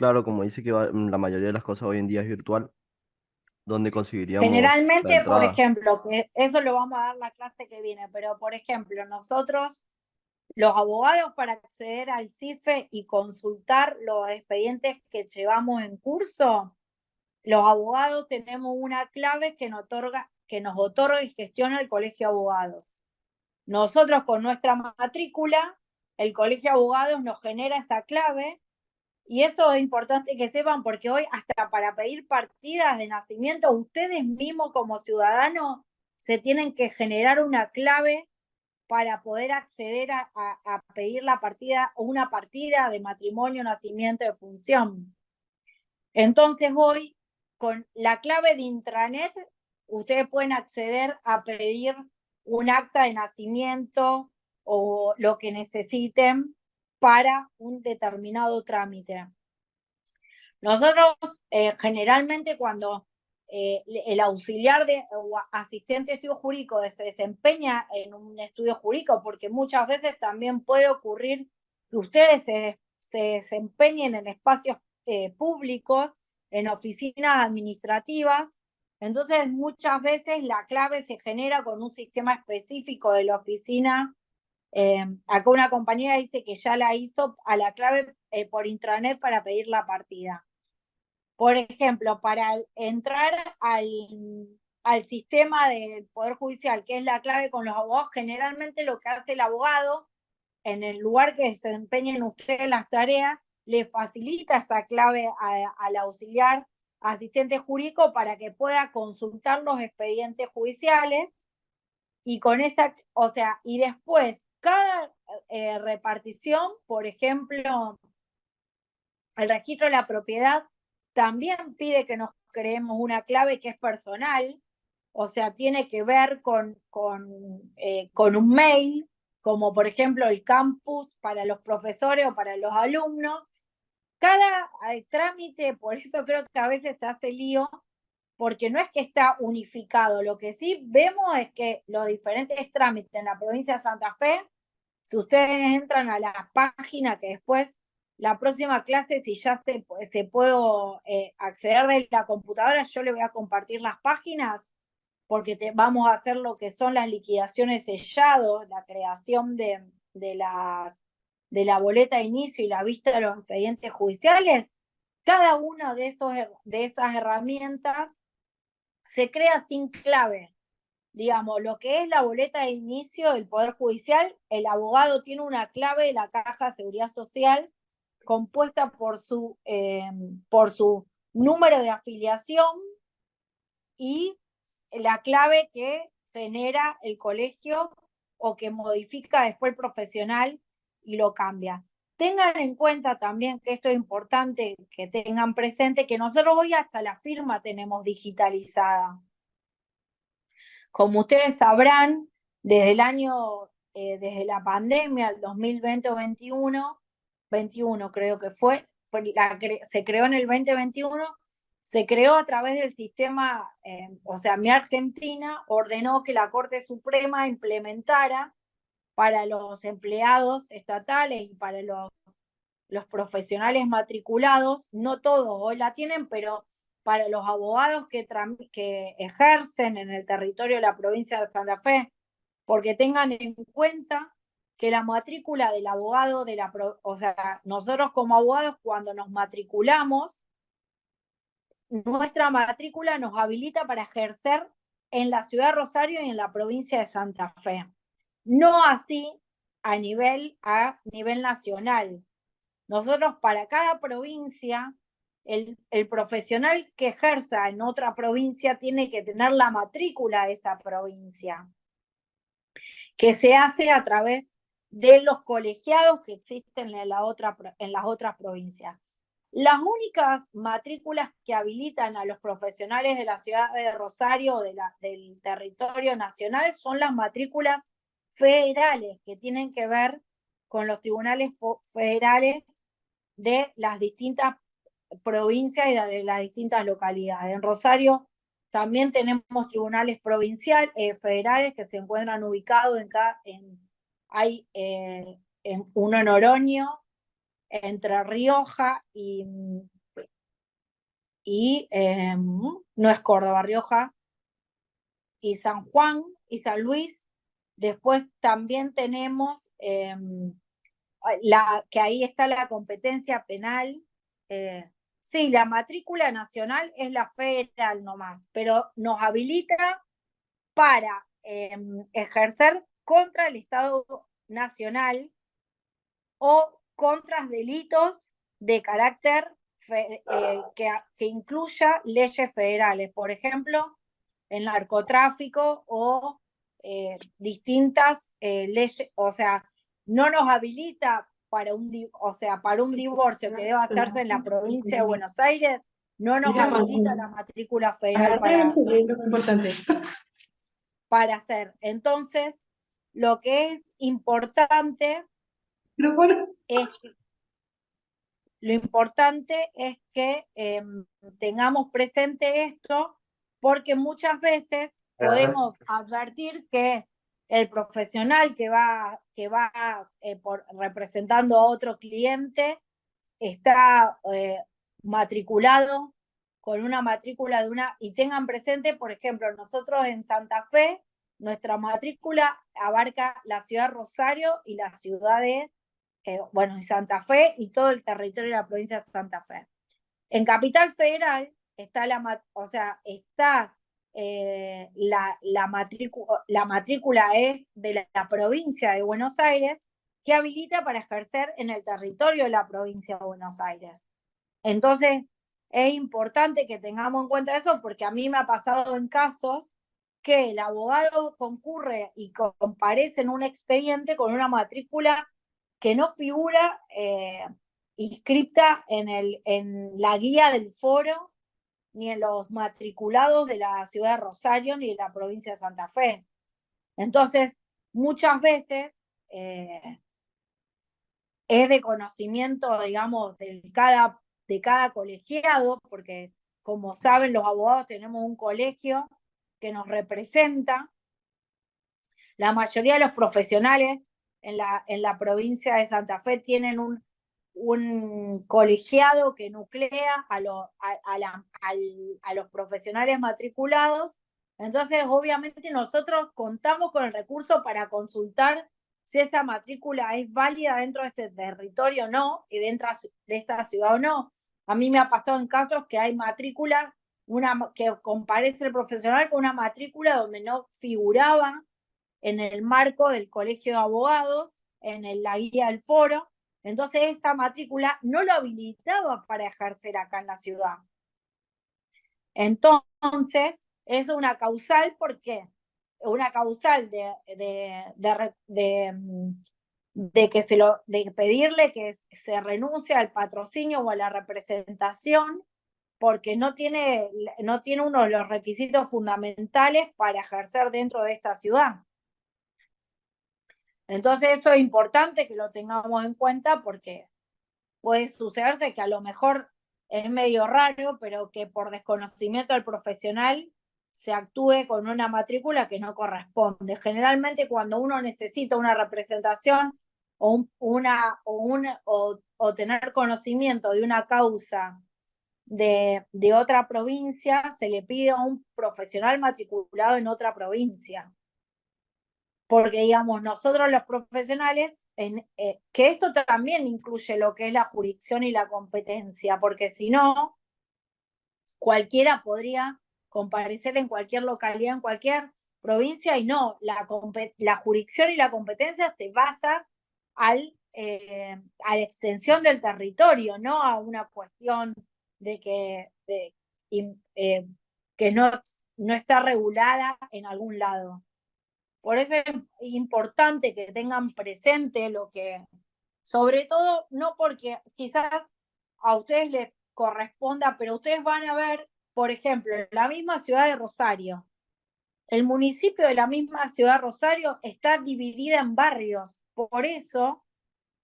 Claro, como dice que la mayoría de las cosas hoy en día es virtual, ¿dónde conseguiríamos la generalmente, por entrada? ejemplo, que eso lo vamos a dar la clase que viene, pero por ejemplo, nosotros, los abogados, para acceder al CIFE y consultar los expedientes que llevamos en curso, los abogados tenemos una clave que nos otorga y gestiona el Colegio de Abogados. Nosotros con nuestra matrícula, el Colegio de Abogados nos genera esa clave y eso es importante que sepan porque hoy hasta para pedir partidas de nacimiento, ustedes mismos como ciudadanos se tienen que generar una clave para poder acceder a pedir la partida o una partida de matrimonio, nacimiento, de función. Entonces hoy, con la clave de intranet, ustedes pueden acceder a pedir un acta de nacimiento o lo que necesiten para un determinado trámite. Nosotros generalmente cuando el auxiliar o asistente de estudio jurídico se desempeña en un estudio jurídico, porque muchas veces también puede ocurrir que ustedes se desempeñen en espacios públicos, en oficinas administrativas, entonces muchas veces la clave se genera con un sistema específico de la oficina. Acá una compañera dice que ya la hizo a la clave por intranet para pedir la partida. Por ejemplo, para entrar al sistema del Poder Judicial, que es la clave con los abogados, generalmente lo que hace el abogado, en el lugar que desempeñen ustedes las tareas, le facilita esa clave al auxiliar asistente jurídico para que pueda consultar los expedientes judiciales y con esa, o sea, y después cada repartición, por ejemplo, el registro de la propiedad también pide que nos creemos una clave que es personal, o sea, tiene que ver con un mail, como por ejemplo el campus para los profesores o para los alumnos. Cada trámite, por eso creo que a veces se hace lío, porque no es que está unificado. Lo que sí vemos es que los diferentes trámites en la provincia de Santa Fe, si ustedes entran a la página que después, la próxima clase, si ya se puedo acceder de la computadora, yo le voy a compartir las páginas, porque vamos a hacer lo que son las liquidaciones sellados, la creación de la boleta de inicio y la vista de los expedientes judiciales. Cada una de esas herramientas se crea sin clave. Digamos, lo que es la boleta de inicio del Poder Judicial, el abogado tiene una clave de la Caja de Seguridad Social compuesta por su número de afiliación y la clave que genera el colegio o que modifica después el profesional y lo cambia. Tengan en cuenta también que esto es importante, que tengan presente que nosotros hoy hasta la firma tenemos digitalizada. Como ustedes sabrán, desde desde la pandemia, el 2020 o 21 creo que fue, se creó en el 2021, se creó a través del sistema, o sea, Mi Argentina ordenó que la Corte Suprema implementara para los empleados estatales y para los profesionales matriculados, no todos hoy la tienen, pero para los abogados que ejercen en el territorio de la provincia de Santa Fe, porque tengan en cuenta que la matrícula del abogado o sea, nosotros como abogados cuando nos matriculamos, nuestra matrícula nos habilita para ejercer en la ciudad de Rosario y en la provincia de Santa Fe. No así a nivel nacional. Nosotros para cada provincia, el profesional que ejerza en otra provincia tiene que tener la matrícula de esa provincia, que se hace a través de los colegiados que existen en las otras provincias. Las únicas matrículas que habilitan a los profesionales de la ciudad de Rosario o del territorio nacional son las matrículas federales, que tienen que ver con los tribunales federales de las distintas provincias y de las distintas localidades. En Rosario también tenemos tribunales federales que se encuentran ubicados hay uno en Oroño, Entre Rioja no es Córdoba, Rioja y San Juan y San Luis. Después también tenemos que ahí está la competencia penal. Sí, la matrícula nacional es la federal nomás, pero nos habilita para ejercer contra el Estado Nacional o contra delitos de carácter que incluya leyes federales, por ejemplo, el narcotráfico o distintas leyes, o sea, no nos habilita para para un divorcio que deba hacerse en la provincia de Buenos Aires, no nos habilita la matrícula federal para hacer. Entonces, lo que es importante es que tengamos presente esto, porque muchas veces podemos advertir que el profesional que va representando a otro cliente está matriculado con una matrícula y tengan presente, por ejemplo, nosotros en Santa Fe, nuestra matrícula abarca la ciudad de Rosario y la ciudad de Santa Fe y todo el territorio de la provincia de Santa Fe. En Capital Federal está la matrícula es de la provincia de Buenos Aires, que habilita para ejercer en el territorio de la provincia de Buenos Aires. Entonces, es importante que tengamos en cuenta eso, porque a mí me ha pasado en casos que el abogado concurre y comparece en un expediente con una matrícula que no figura inscripta en la guía del foro, ni en los matriculados de la ciudad de Rosario, ni de la provincia de Santa Fe. Entonces, muchas veces es de conocimiento, digamos, de cada colegiado, porque como saben los abogados tenemos un colegio que nos representa. La mayoría de los profesionales en la provincia de Santa Fe tienen un colegiado que nuclea a los profesionales matriculados. Entonces, obviamente, nosotros contamos con el recurso para consultar si esa matrícula es válida dentro de este territorio o no, y dentro de esta ciudad o no. A mí me ha pasado en casos que hay matrícula, que comparece el profesional con una matrícula donde no figuraba en el marco del colegio de abogados, en la guía del foro. Entonces esa matrícula no lo habilitaba para ejercer acá en la ciudad. Entonces, es una causal, ¿por qué? Una causal de pedirle que se renuncie al patrocinio o a la representación, porque no tiene uno de los requisitos fundamentales para ejercer dentro de esta ciudad. Entonces eso es importante que lo tengamos en cuenta, porque puede sucederse que a lo mejor es medio raro, pero que por desconocimiento del profesional se actúe con una matrícula que no corresponde. Generalmente cuando uno necesita una representación o tener conocimiento de una causa de otra provincia, se le pide a un profesional matriculado en otra provincia. Porque, digamos, nosotros los profesionales, que esto también incluye lo que es la jurisdicción y la competencia, porque si no, cualquiera podría comparecer en cualquier localidad, en cualquier provincia, y no, la jurisdicción y la competencia se basa a la extensión del territorio, no a una cuestión de que no está regulada en algún lado. Por eso es importante que tengan presente lo que, sobre todo, no porque quizás a ustedes les corresponda, pero ustedes van a ver, por ejemplo, en la misma ciudad de Rosario, el municipio de la misma ciudad de Rosario está dividida en barrios. Por eso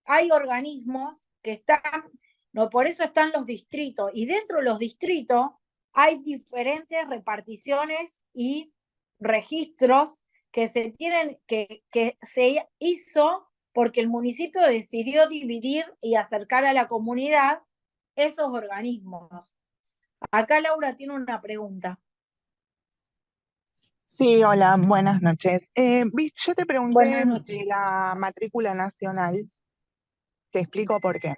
hay organismos que están, no, por eso están los distritos, y dentro de los distritos hay diferentes reparticiones y registros que se hizo porque el municipio decidió dividir y acercar a la comunidad esos organismos. Acá Laura tiene una pregunta. Sí, hola, buenas noches. Yo te pregunté Buenas noches. de la matrícula nacional, te explico por qué.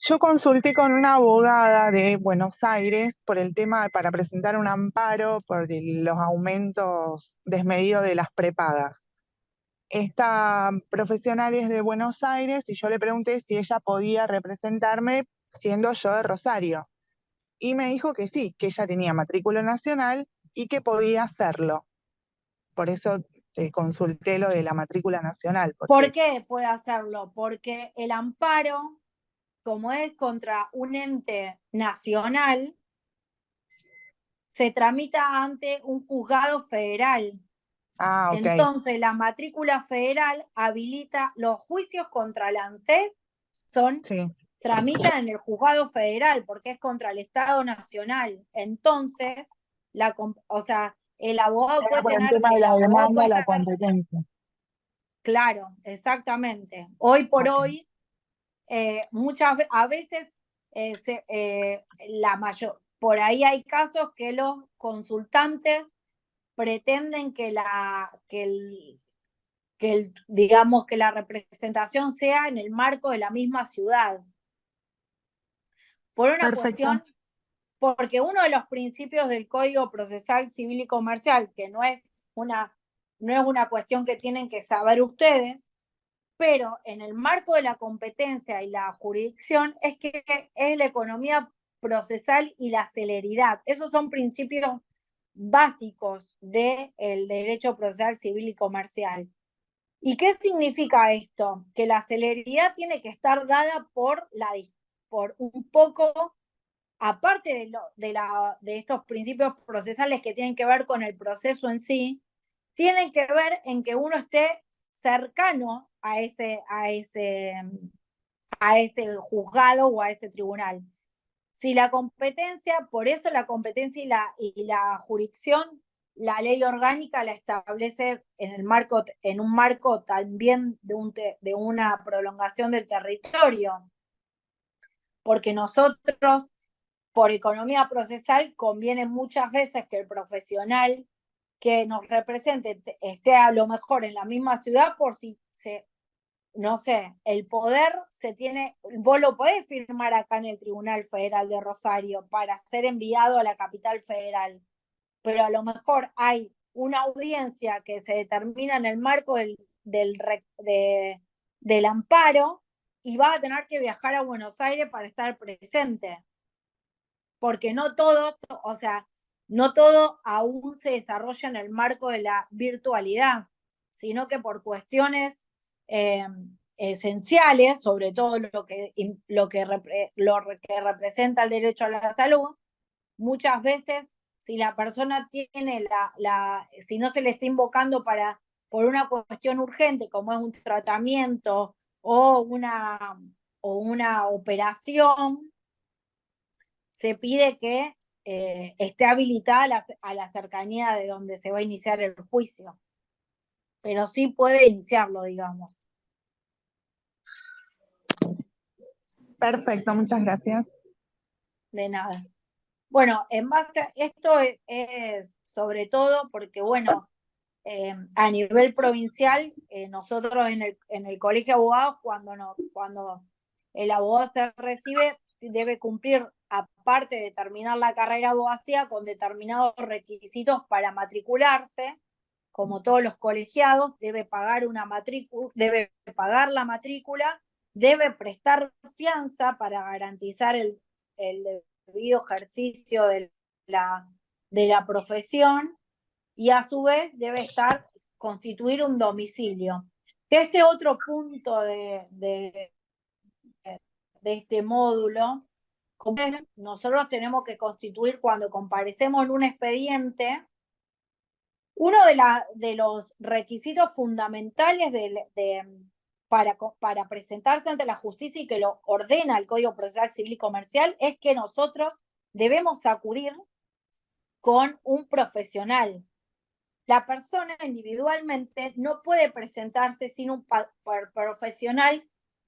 Yo consulté con una abogada de Buenos Aires por el tema para presentar un amparo por los aumentos desmedidos de las prepagas. Esta profesional es de Buenos Aires y yo le pregunté si ella podía representarme siendo yo de Rosario. Y me dijo que sí, que ella tenía matrícula nacional y que podía hacerlo. Por eso consulté lo de la matrícula nacional. ¿Por qué puede hacerlo? Porque el amparo, como es contra un ente nacional, se tramita ante un juzgado federal. Ah, ok. Entonces, la matrícula federal habilita los juicios contra la ANSES, Sí. tramitan en el juzgado federal porque es contra el Estado Nacional. Entonces, o sea, el abogado puede Por el tener, tema de el la abogado demanda, puede la estar, competencia. claro, exactamente. Hoy por Ok. hoy, a veces por ahí hay casos que los consultantes pretenden digamos que la representación sea en el marco de la misma ciudad. Por una Perfecto. cuestión, porque uno de los principios del Código Procesal Civil y Comercial, que no es una cuestión que tienen que saber ustedes, pero en el marco de la competencia y la jurisdicción es que es la economía procesal y la celeridad. Esos son principios básicos del derecho procesal civil y comercial. ¿Y qué significa esto? Que la celeridad tiene que estar dada por un poco, aparte de estos principios procesales que tienen que ver con el proceso en sí, tienen que ver en que uno esté cercano a ese juzgado o a ese tribunal. Si la competencia, por eso la competencia y la jurisdicción, la ley orgánica la establece en un marco también de una prolongación del territorio, porque nosotros, por economía procesal, conviene muchas veces que el profesional que nos represente esté a lo mejor en la misma ciudad por si no sé, el poder vos lo podés firmar acá en el Tribunal Federal de Rosario para ser enviado a la capital federal, pero a lo mejor hay una audiencia que se determina en el marco del amparo y vas a tener que viajar a Buenos Aires para estar presente, porque no todo aún se desarrolla en el marco de la virtualidad, sino que por cuestiones esenciales, sobre todo lo que representa el derecho a la salud, muchas veces si la persona tiene si no se le está invocando por una cuestión urgente, como es un tratamiento o una operación, se pide que esté habilitada a la cercanía de donde se va a iniciar el juicio, pero sí puede iniciarlo, digamos. Perfecto, muchas gracias. De nada. Bueno, en base a esto es sobre todo porque, bueno, a nivel provincial, nosotros en el Colegio de Abogados, cuando el abogado se recibe, debe cumplir, aparte de terminar la carrera de abogacía, con determinados requisitos para matricularse. Como todos los colegiados, debe pagar la matrícula, debe prestar fianza para garantizar el debido ejercicio de la profesión, y a su vez debe constituir un domicilio. Este otro punto de este módulo, como es, nosotros tenemos que constituir cuando comparecemos en un expediente. Uno de los requisitos fundamentales para presentarse ante la justicia, y que lo ordena el Código Procesal Civil y Comercial, es que nosotros debemos acudir con un profesional. La persona individualmente no puede presentarse sin un profesional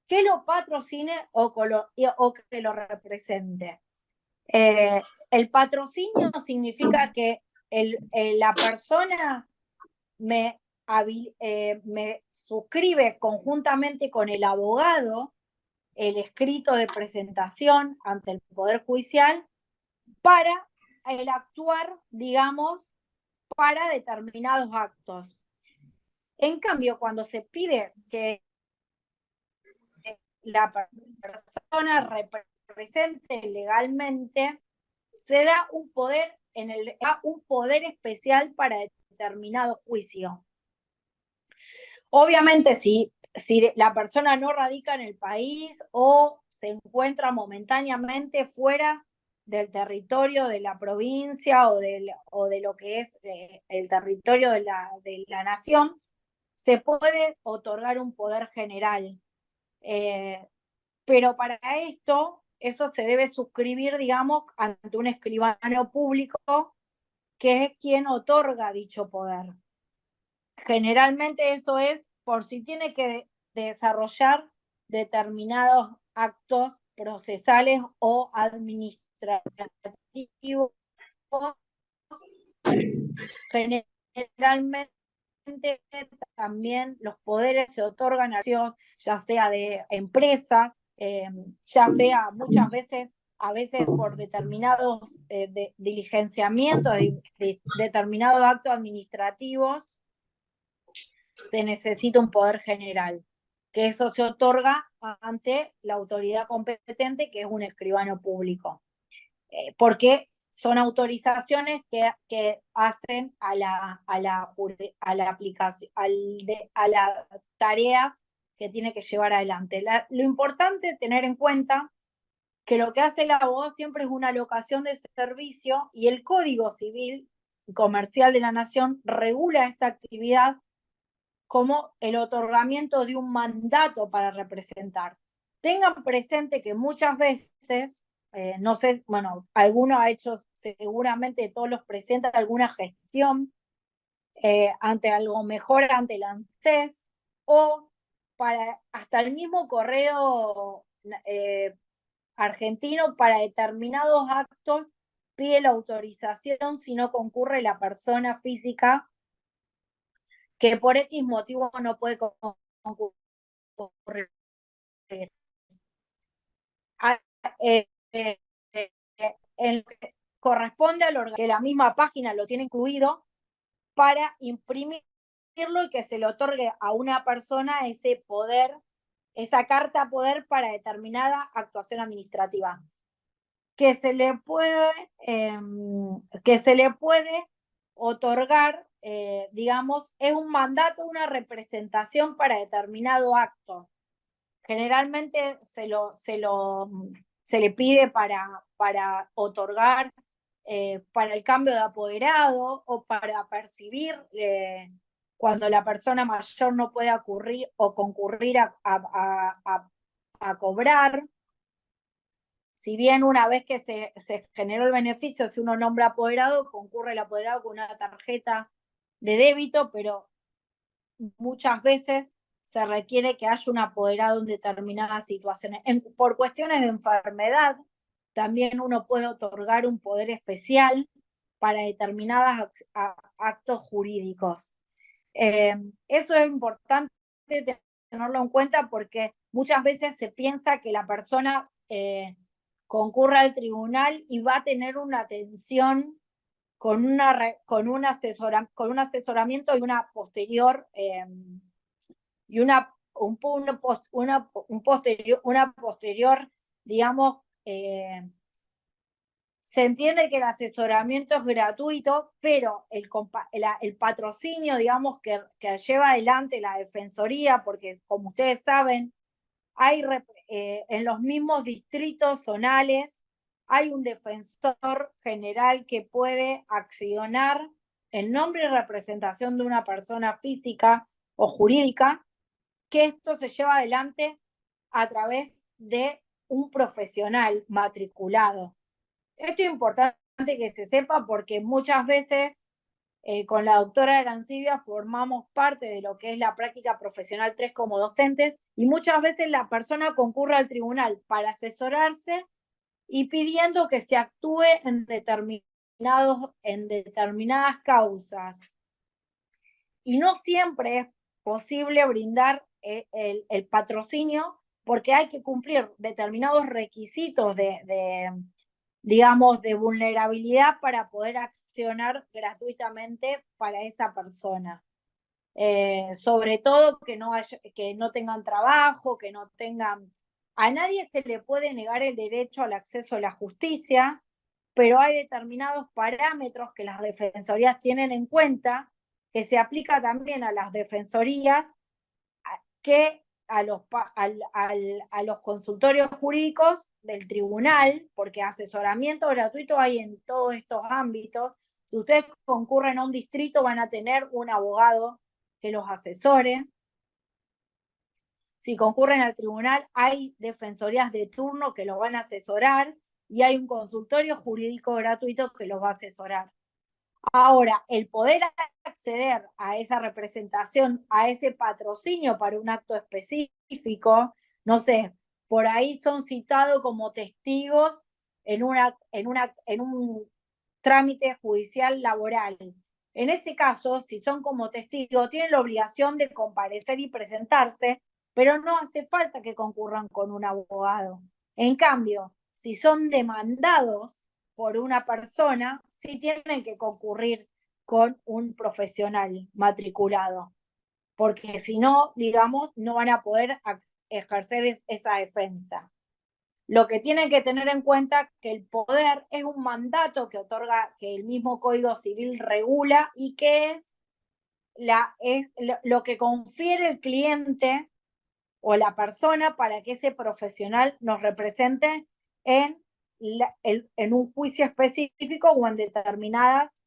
que lo patrocine o que lo represente. El patrocinio significa que la persona me suscribe conjuntamente con el abogado el escrito de presentación ante el Poder Judicial para el actuar, digamos, para determinados actos. En cambio, cuando se pide que la persona represente legalmente, se da un poder especial para determinado juicio. Obviamente, si la persona no radica en el país o se encuentra momentáneamente fuera del territorio de la provincia o de lo que es el territorio de la nación, se puede otorgar un poder general. Pero para esto, eso se debe suscribir, digamos, ante un escribano público que es quien otorga dicho poder. Generalmente eso es por si tiene que desarrollar determinados actos procesales o administrativos. Generalmente también los poderes se otorgan a ya sea de empresas, ya sea muchas veces, a veces por determinados diligenciamientos de determinados actos administrativos, se necesita un poder general, que eso se otorga ante la autoridad competente, que es un escribano público, porque son autorizaciones que hacen a la aplicación, a las tareas que tiene que llevar adelante. Lo importante es tener en cuenta que lo que hace el abogado siempre es una alocación de servicio, y el Código Civil y Comercial de la Nación regula esta actividad como el otorgamiento de un mandato para representar. Tengan presente que muchas veces, no sé, bueno, alguno ha hecho, seguramente todos los presentes, alguna gestión ante algo mejor, ante el ANSES, o hasta el mismo correo argentino, para determinados actos pide la autorización si no concurre la persona física que por X motivo no puede concurrir. En lo que corresponde al órgano, que la misma página lo tiene incluido, para imprimirlo y que se le otorgue a una persona ese poder, esa carta poder para determinada actuación administrativa. Que se le puede otorgar, digamos, es un mandato, una representación para determinado acto. Generalmente se le pide para otorgar, para el cambio de apoderado o para percibir cuando la persona mayor no puede concurrir a cobrar. Si bien una vez que se generó el beneficio, si uno nombra apoderado, concurre el apoderado con una tarjeta de débito, pero muchas veces se requiere que haya un apoderado en determinadas situaciones. Por cuestiones de enfermedad, también uno puede otorgar un poder especial para determinados actos jurídicos. Eso es importante tenerlo en cuenta, porque muchas veces se piensa que la persona concurre al tribunal y va a tener una atención con un asesoramiento y una posterior digamos, se entiende que el asesoramiento es gratuito, pero el patrocinio, digamos, que lleva adelante la Defensoría, porque como ustedes saben, hay en los mismos distritos zonales hay un defensor general que puede accionar en nombre y representación de una persona física o jurídica, que esto se lleva adelante a través de un profesional matriculado. Esto es importante que se sepa, porque muchas veces con la doctora Arancibia formamos parte de lo que es la práctica profesional 3 como docentes, y muchas veces la persona concurre al tribunal para asesorarse y pidiendo que se actúe en determinadas causas. Y no siempre es posible brindar el patrocinio, porque hay que cumplir determinados requisitos digamos, de vulnerabilidad para poder accionar gratuitamente para esa persona. Sobre todo que no tengan trabajo, que no tengan... A nadie se le puede negar el derecho al acceso a la justicia, pero hay determinados parámetros que las defensorías tienen en cuenta, que se aplica también a las defensorías, que a los consultorios jurídicos del tribunal, porque asesoramiento gratuito hay en todos estos ámbitos. Si ustedes concurren a un distrito, van a tener un abogado que los asesore. Si concurren al tribunal, hay defensorías de turno que los van a asesorar y hay un consultorio jurídico gratuito que los va a asesorar. Ahora, el poder acceder a esa representación, a ese patrocinio para un acto específico, no sé, por ahí son citados como testigos en un trámite judicial laboral. En ese caso, si son como testigos, tienen la obligación de comparecer y presentarse, pero no hace falta que concurran con un abogado. En cambio, si son demandados por una persona, sí tienen que concurrir con un profesional matriculado, porque si no, digamos, no van a poder ejercer esa defensa. Lo que tienen que tener en cuenta que el poder es un mandato que otorga, que el mismo Código Civil regula y que es lo que confiere el cliente o la persona para que ese profesional nos represente en un juicio específico o en determinadas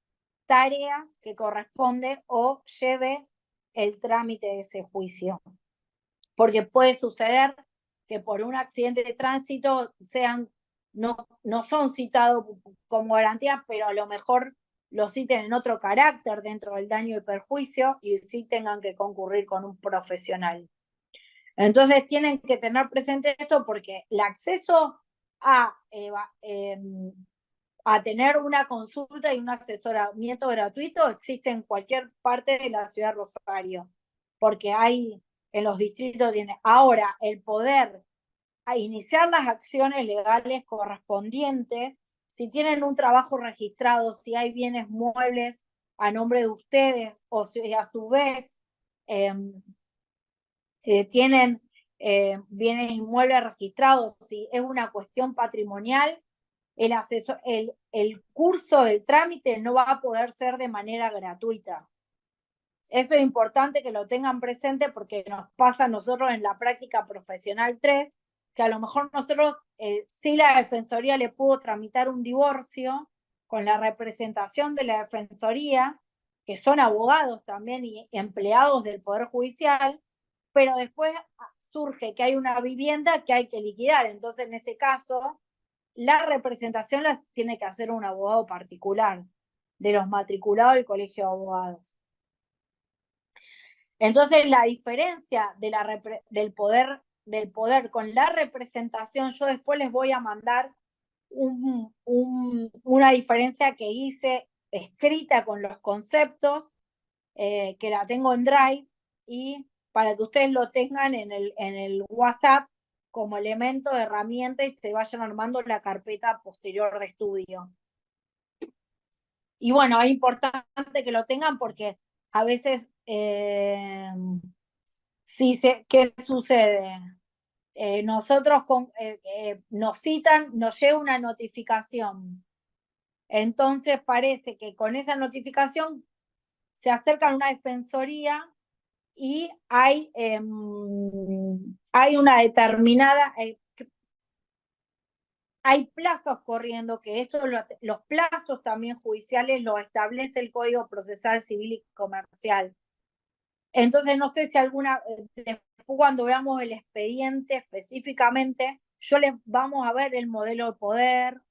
tareas que corresponde o lleve el trámite de ese juicio. Porque puede suceder que por un accidente de tránsito no son citados como garantía, pero a lo mejor lo citen en otro carácter dentro del daño y perjuicio y sí tengan que concurrir con un profesional. Entonces tienen que tener presente esto porque el acceso a tener una consulta y un asesoramiento gratuito existe en cualquier parte de la ciudad de Rosario, porque hay en los distritos. Ahora, el poder a iniciar las acciones legales correspondientes, si tienen un trabajo registrado, si hay bienes muebles a nombre de ustedes, o si a su vez tienen bienes inmuebles registrados, si es una cuestión patrimonial, el curso del trámite no va a poder ser de manera gratuita. Eso es importante que lo tengan presente porque nos pasa a nosotros en la práctica profesional 3, que a lo mejor nosotros, si la Defensoría le pudo tramitar un divorcio con la representación de la Defensoría, que son abogados también y empleados del Poder Judicial, pero después surge que hay una vivienda que hay que liquidar. Entonces, en ese caso, la representación la tiene que hacer un abogado particular de los matriculados del Colegio de Abogados. Entonces, la diferencia del poder con la representación, yo después les voy a mandar una diferencia que hice escrita con los conceptos, que la tengo en Drive, y para que ustedes lo tengan en el WhatsApp como elemento de herramienta y se vayan armando la carpeta posterior de estudio. Y bueno, es importante que lo tengan porque a veces, ¿qué sucede? Nosotros nos citan, nos llega una notificación. Entonces parece que con esa notificación se acercan a una defensoría y hay una determinada, hay plazos corriendo, que los plazos también judiciales los establece el Código Procesal Civil y Comercial. Entonces no sé si después cuando veamos el expediente específicamente, vamos a ver el modelo de poder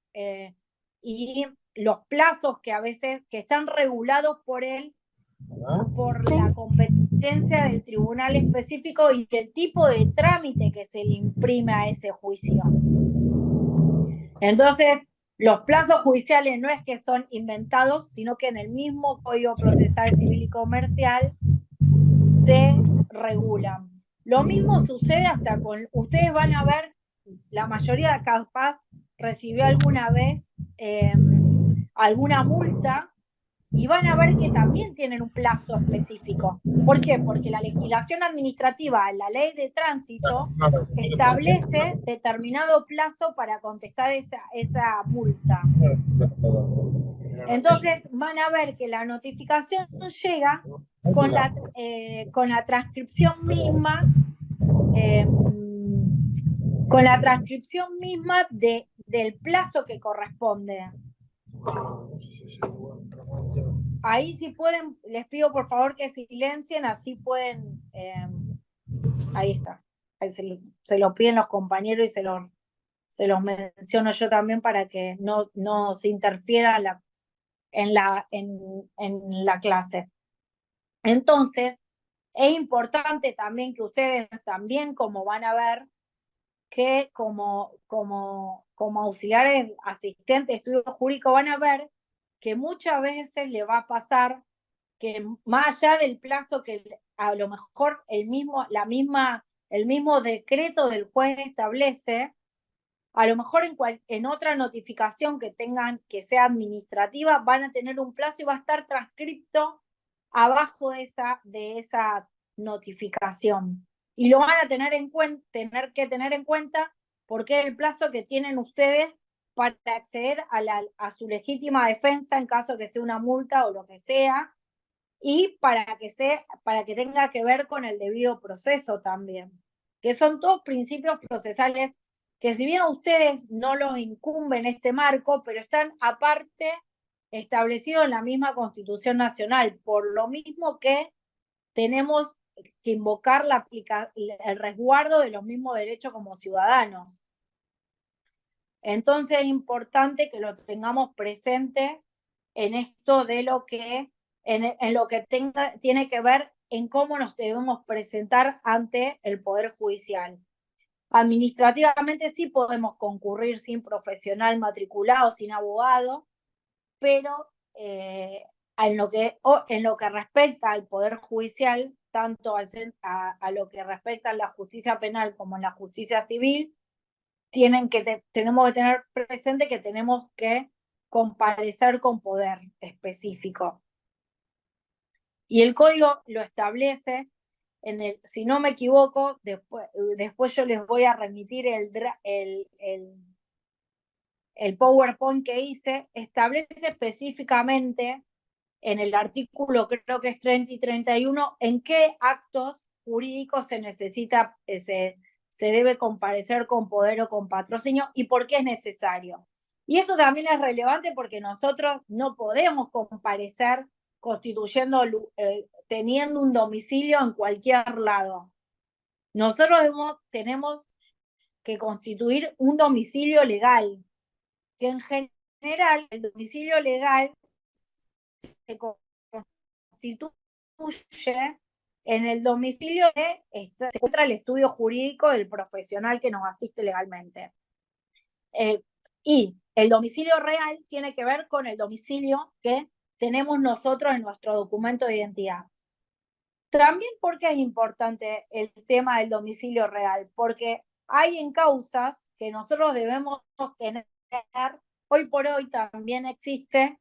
y los plazos que a veces que están regulados por la competencia del tribunal específico y el tipo de trámite que se le imprime a ese juicio. Entonces, los plazos judiciales no es que son inventados, sino que en el mismo Código Procesal Civil y Comercial se regulan. Lo mismo sucede hasta con, ustedes van a ver, la mayoría capaz recibió alguna vez alguna multa y van a ver que también tienen un plazo específico. ¿Por qué? Porque la legislación administrativa, la ley de tránsito, establece determinado plazo para contestar esa multa. Entonces van a ver que la notificación llega con la transcripción misma con la transcripción misma del plazo que corresponde. Ahí si pueden, les pido por favor que silencien, así pueden, ahí está, ahí se lo piden los compañeros y se los menciono yo también para que no se interfiera en la clase. Entonces, es importante también que ustedes también, como van a ver, que como auxiliares asistentes de estudio jurídico van a ver que muchas veces le va a pasar que más allá del plazo que a lo mejor el mismo decreto del juez establece, a lo mejor en otra notificación que tengan que sea administrativa van a tener un plazo y va a estar transcripto abajo de esa notificación. Y lo van a tener que tener en cuenta porque es el plazo que tienen ustedes para acceder a su legítima defensa en caso que sea una multa o lo que sea, y para que tenga que ver con el debido proceso también, que son todos principios procesales que si bien a ustedes no los incumben este marco, pero están aparte establecidos en la misma Constitución Nacional, por lo mismo que tenemos que invocar el resguardo de los mismos derechos como ciudadanos. Entonces es importante que lo tengamos presente en esto de lo que, en lo que tiene que ver en cómo nos debemos presentar ante el Poder Judicial. Administrativamente sí podemos concurrir sin profesional matriculado, sin abogado, pero en lo que respecta al Poder Judicial, tanto a lo que respecta a la justicia penal como en la justicia civil, tenemos que tener presente que tenemos que comparecer con poder específico. Y el código lo establece, si no me equivoco, después yo les voy a remitir el PowerPoint que hice, establece específicamente en el artículo, creo que es 30 y 31, en qué actos jurídicos se necesita, se debe comparecer con poder o con patrocinio y por qué es necesario. Y esto también es relevante porque nosotros no podemos comparecer teniendo un domicilio en cualquier lado. Nosotros tenemos que constituir un domicilio legal, que en general el domicilio legal se constituye en el domicilio que se encuentra el estudio jurídico del profesional que nos asiste legalmente. Y el domicilio real tiene que ver con el domicilio que tenemos nosotros en nuestro documento de identidad. También porque es importante el tema del domicilio real, porque hay en causas que nosotros debemos tener, hoy por hoy también existe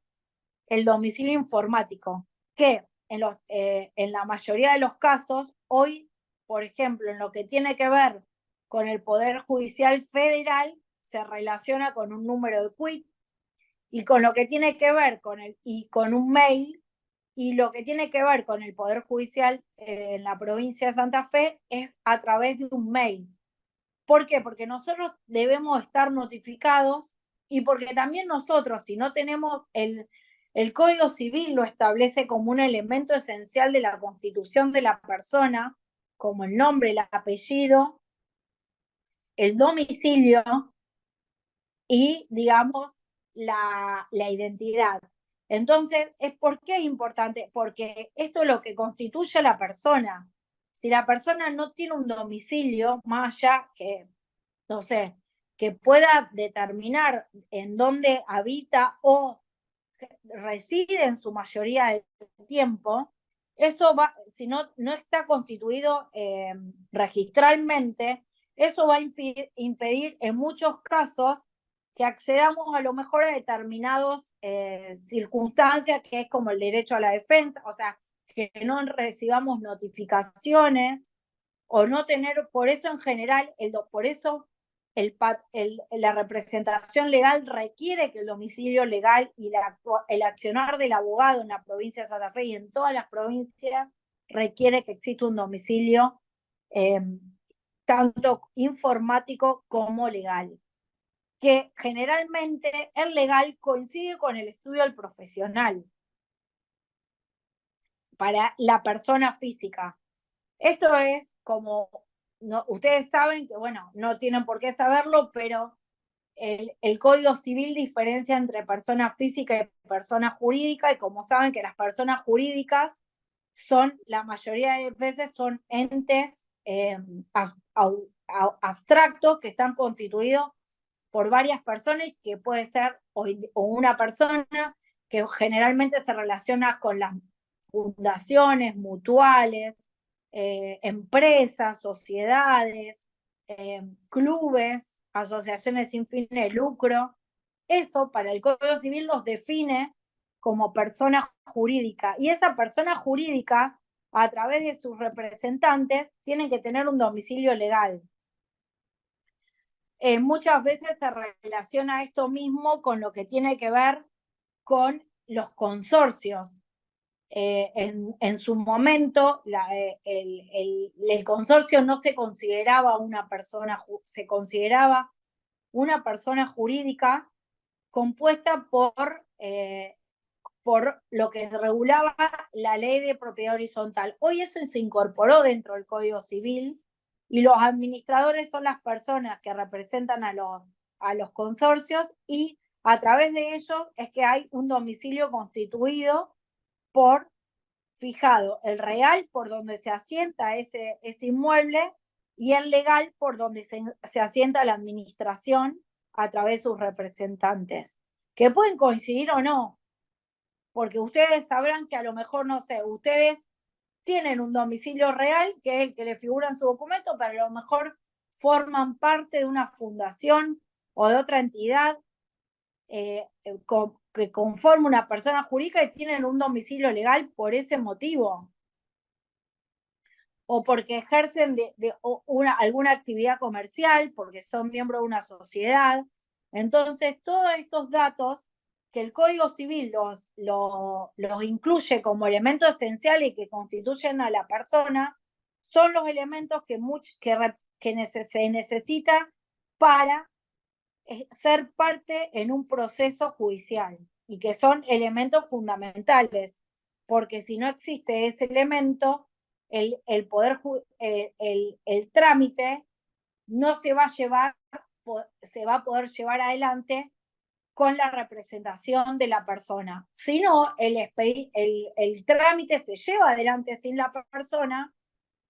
el domicilio informático, que en la mayoría de los casos, hoy, por ejemplo, en lo que tiene que ver con el Poder Judicial Federal, se relaciona con un número de quit, y con lo que tiene que ver con un mail, y lo que tiene que ver con el Poder Judicial en la provincia de Santa Fe es a través de un mail. ¿Por qué? Porque nosotros debemos estar notificados y porque también nosotros, si no tenemos el Código Civil lo establece como un elemento esencial de la constitución de la persona, como el nombre, el apellido, el domicilio y, digamos, la identidad. Entonces, ¿por qué es importante? Porque esto es lo que constituye a la persona. Si la persona no tiene un domicilio, más allá que, no sé, que pueda determinar en dónde habita o reside en su mayoría del tiempo, eso va, si no está constituido registralmente, eso va a impedir en muchos casos que accedamos a lo mejor a determinadas circunstancias, que es como el derecho a la defensa, o sea, que no recibamos notificaciones o no tener, por eso en general, por eso la representación legal requiere que el domicilio legal y el accionar del abogado en la provincia de Santa Fe y en todas las provincias requiere que exista un domicilio tanto informático como legal, que generalmente el legal coincide con el estudio del profesional para la persona física. Esto es como, no, ustedes saben que, bueno, no tienen por qué saberlo, pero el Código Civil diferencia entre persona física y persona jurídica, y como saben que las personas jurídicas son, la mayoría de veces son entes abstractos que están constituidos por varias personas, que puede ser o una persona que generalmente se relaciona con las fundaciones, mutuales, empresas, sociedades, clubes, asociaciones sin fines de lucro. Eso para el Código Civil los define como persona jurídica, y esa persona jurídica, a través de sus representantes, tienen que tener un domicilio legal. Muchas veces se relaciona esto mismo con lo que tiene que ver con los consorcios. En su momento, el consorcio no se consideraba una persona, se consideraba una persona jurídica compuesta por lo que regulaba la ley de propiedad horizontal. Hoy eso se incorporó dentro del Código Civil, y los administradores son las personas que representan a los consorcios, y a través de ellos es que hay un domicilio constituido por fijado, el real por donde se asienta ese inmueble, y el legal por donde se asienta la administración a través de sus representantes, que pueden coincidir o no, porque ustedes sabrán que a lo mejor, no sé, ustedes tienen un domicilio real, que es el que le figura en su documento, pero a lo mejor forman parte de una fundación o de otra entidad que conforma una persona jurídica, y tienen un domicilio legal por ese motivo, o porque ejercen alguna actividad comercial, porque son miembros de una sociedad. Entonces, todos estos datos que el Código Civil los incluye como elementos esenciales y que constituyen a la persona, son los elementos que se necesita para ser parte en un proceso judicial, y que son elementos fundamentales, porque si no existe ese elemento, el trámite no se va a poder llevar adelante con la representación de la persona. Si no, el trámite se lleva adelante sin la persona,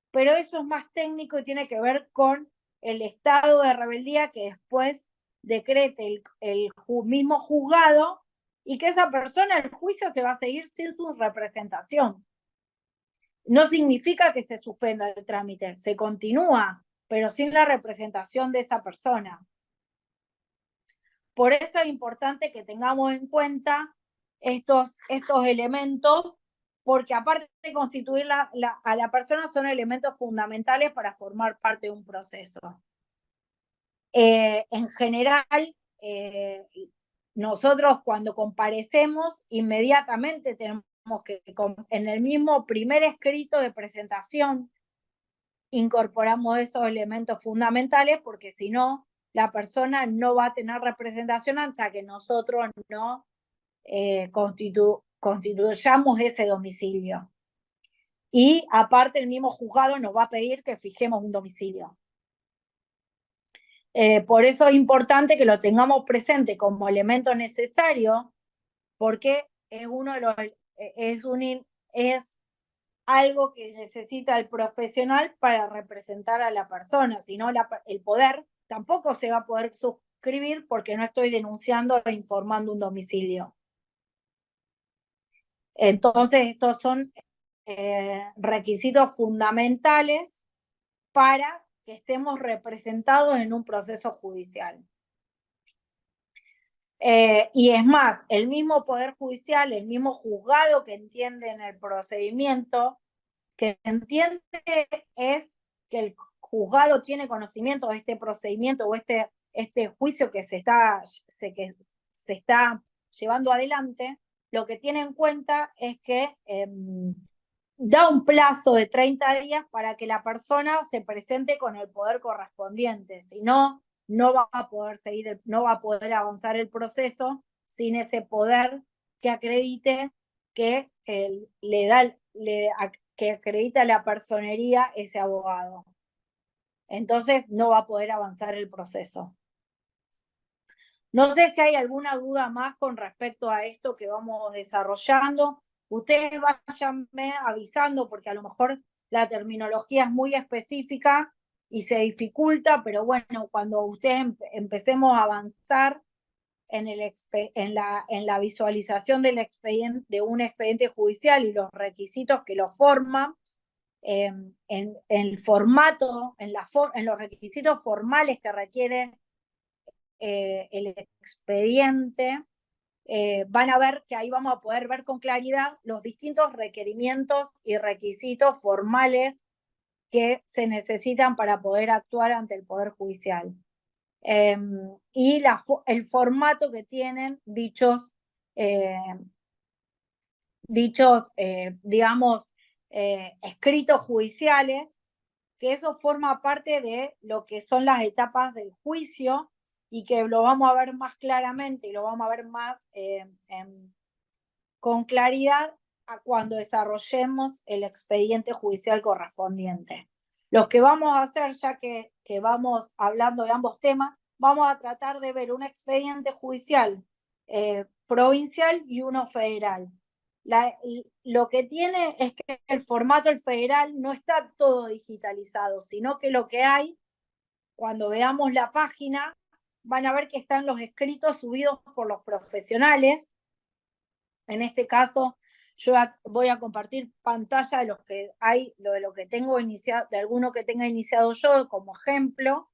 pero eso es más técnico y tiene que ver con el estado de rebeldía que después decrete el mismo juzgado, y que esa persona, el juicio se va a seguir sin su representación. No significa que se suspenda el trámite, se continúa, pero sin la representación de esa persona. Por eso es importante que tengamos en cuenta estos elementos, porque aparte de constituir a la persona, son elementos fundamentales para formar parte de un proceso. En general, nosotros cuando comparecemos, inmediatamente tenemos que, en el mismo primer escrito de presentación, incorporamos esos elementos fundamentales, porque si no, la persona no va a tener representación hasta que nosotros no constituyamos ese domicilio. Y aparte, el mismo juzgado nos va a pedir que fijemos un domicilio. Por eso es importante que lo tengamos presente como elemento necesario, porque es algo que necesita el profesional para representar a la persona. Si no, el poder tampoco se va a poder suscribir, porque no estoy denunciando e informando un domicilio. Entonces, estos son requisitos fundamentales para que estemos representados en un proceso judicial. Y es más, el mismo Poder Judicial, el mismo juzgado que entiende en el procedimiento, que entiende es que el juzgado tiene conocimiento de este procedimiento o este juicio que se está llevando adelante, lo que tiene en cuenta es que da un plazo de 30 días para que la persona se presente con el poder correspondiente, si no, no va a poder seguir, no va a poder avanzar el proceso sin ese poder que acredite que que acredita la personería ese abogado. Entonces no va a poder avanzar el proceso. No sé si hay alguna duda más con respecto a esto que vamos desarrollando. Ustedes váyanme avisando porque a lo mejor la terminología es muy específica y se dificulta, pero bueno, cuando ustedes empecemos a avanzar en la visualización del expediente, de un expediente judicial y los requisitos que lo forman, en el formato, en los requisitos formales que requiere el expediente, van a ver que ahí vamos a poder ver con claridad los distintos requerimientos y requisitos formales que se necesitan para poder actuar ante el Poder Judicial. Y el formato que tienen dichos digamos, escritos judiciales, que eso forma parte de lo que son las etapas del juicio y que lo vamos a ver más claramente y lo vamos a ver más con claridad cuando desarrollemos el expediente judicial correspondiente. Lo que vamos a hacer, ya que vamos hablando de ambos temas, vamos a tratar de ver un expediente judicial provincial y uno federal. Lo que tiene es que el formato del federal no está todo digitalizado, sino que lo que hay, cuando veamos la página, van a ver que están los escritos subidos por los profesionales. En este caso, yo voy a compartir pantalla de los que hay, de lo que tengo iniciado, de alguno que tenga iniciado yo como ejemplo,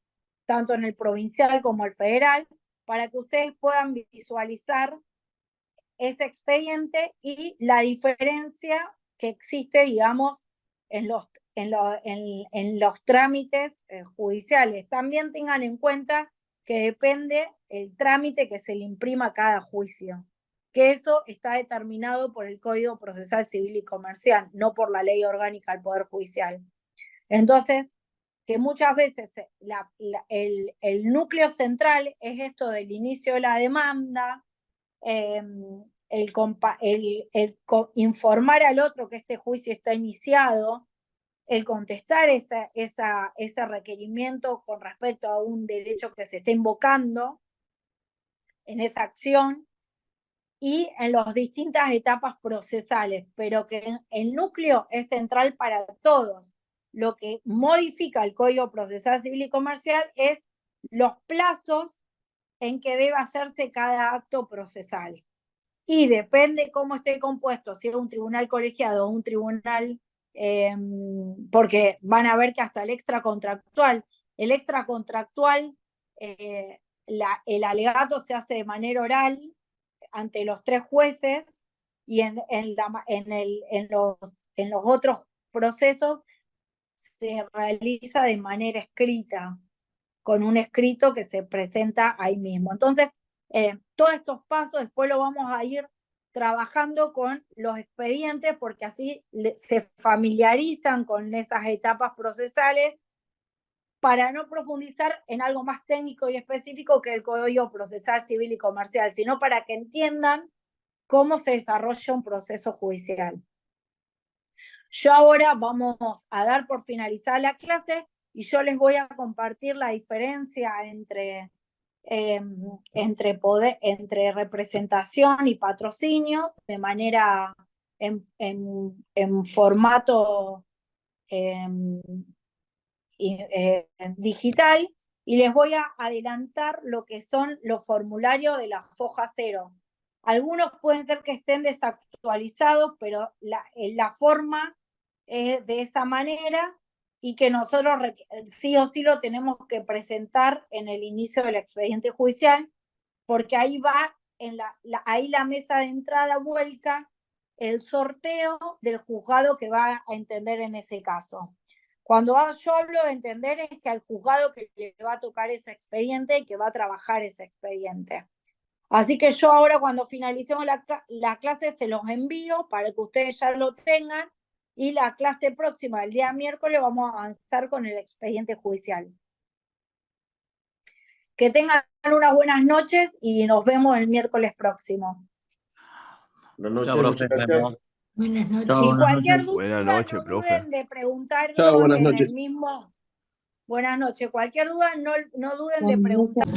tanto en el provincial como el federal, para que ustedes puedan visualizar ese expediente y la diferencia que existe, digamos, en los trámites judiciales. También tengan en cuenta que depende el trámite que se le imprima a cada juicio, que eso está determinado por el Código Procesal Civil y Comercial, no por la Ley Orgánica del Poder Judicial. Entonces, que muchas veces el núcleo central es esto del inicio de la demanda, informar al otro que este juicio está iniciado, el contestar ese requerimiento con respecto a un derecho que se está invocando en esa acción, y en las distintas etapas procesales, pero que el núcleo es central para todos. Lo que modifica el Código Procesal Civil y Comercial es los plazos en que debe hacerse cada acto procesal. Y depende cómo esté compuesto, si es un tribunal colegiado o un tribunal, porque van a ver que hasta el extracontractual, el alegato se hace de manera oral ante los 3 jueces y en los otros procesos se realiza de manera escrita, con un escrito que se presenta ahí mismo. Entonces, todos estos pasos después lo vamos a ir trabajando con los expedientes porque así se familiarizan con esas etapas procesales para no profundizar en algo más técnico y específico que el Código Procesal Civil y Comercial, sino para que entiendan cómo se desarrolla un proceso judicial. Yo ahora vamos a dar por finalizada la clase y yo les voy a compartir la diferencia entre representación y patrocinio de manera en formato digital, y les voy a adelantar lo que son los formularios de la foja 0. Algunos pueden ser que estén desactualizados, pero la forma es de esa manera y que nosotros sí o sí lo tenemos que presentar en el inicio del expediente judicial, porque ahí va, ahí la mesa de entrada vuelca el sorteo del juzgado que va a entender en ese caso. Cuando yo hablo de entender es que al juzgado que le va a tocar ese expediente y que va a trabajar ese expediente. Así que yo ahora cuando finalicemos la clase se los envío para que ustedes ya lo tengan Y la clase próxima, el día miércoles, vamos a avanzar con el expediente judicial. Que tengan unas buenas noches y nos vemos el miércoles próximo. Buenas Chao, noches, profe, muchas nos gracias. vemos. Buenas noches. Chao, Y buenas cualquier noches. Buenas duda, noches, no profe. duden de preguntarlo Chao, buenas en noches. el mismo. Buenas noches. Cualquier duda, no duden de preguntar.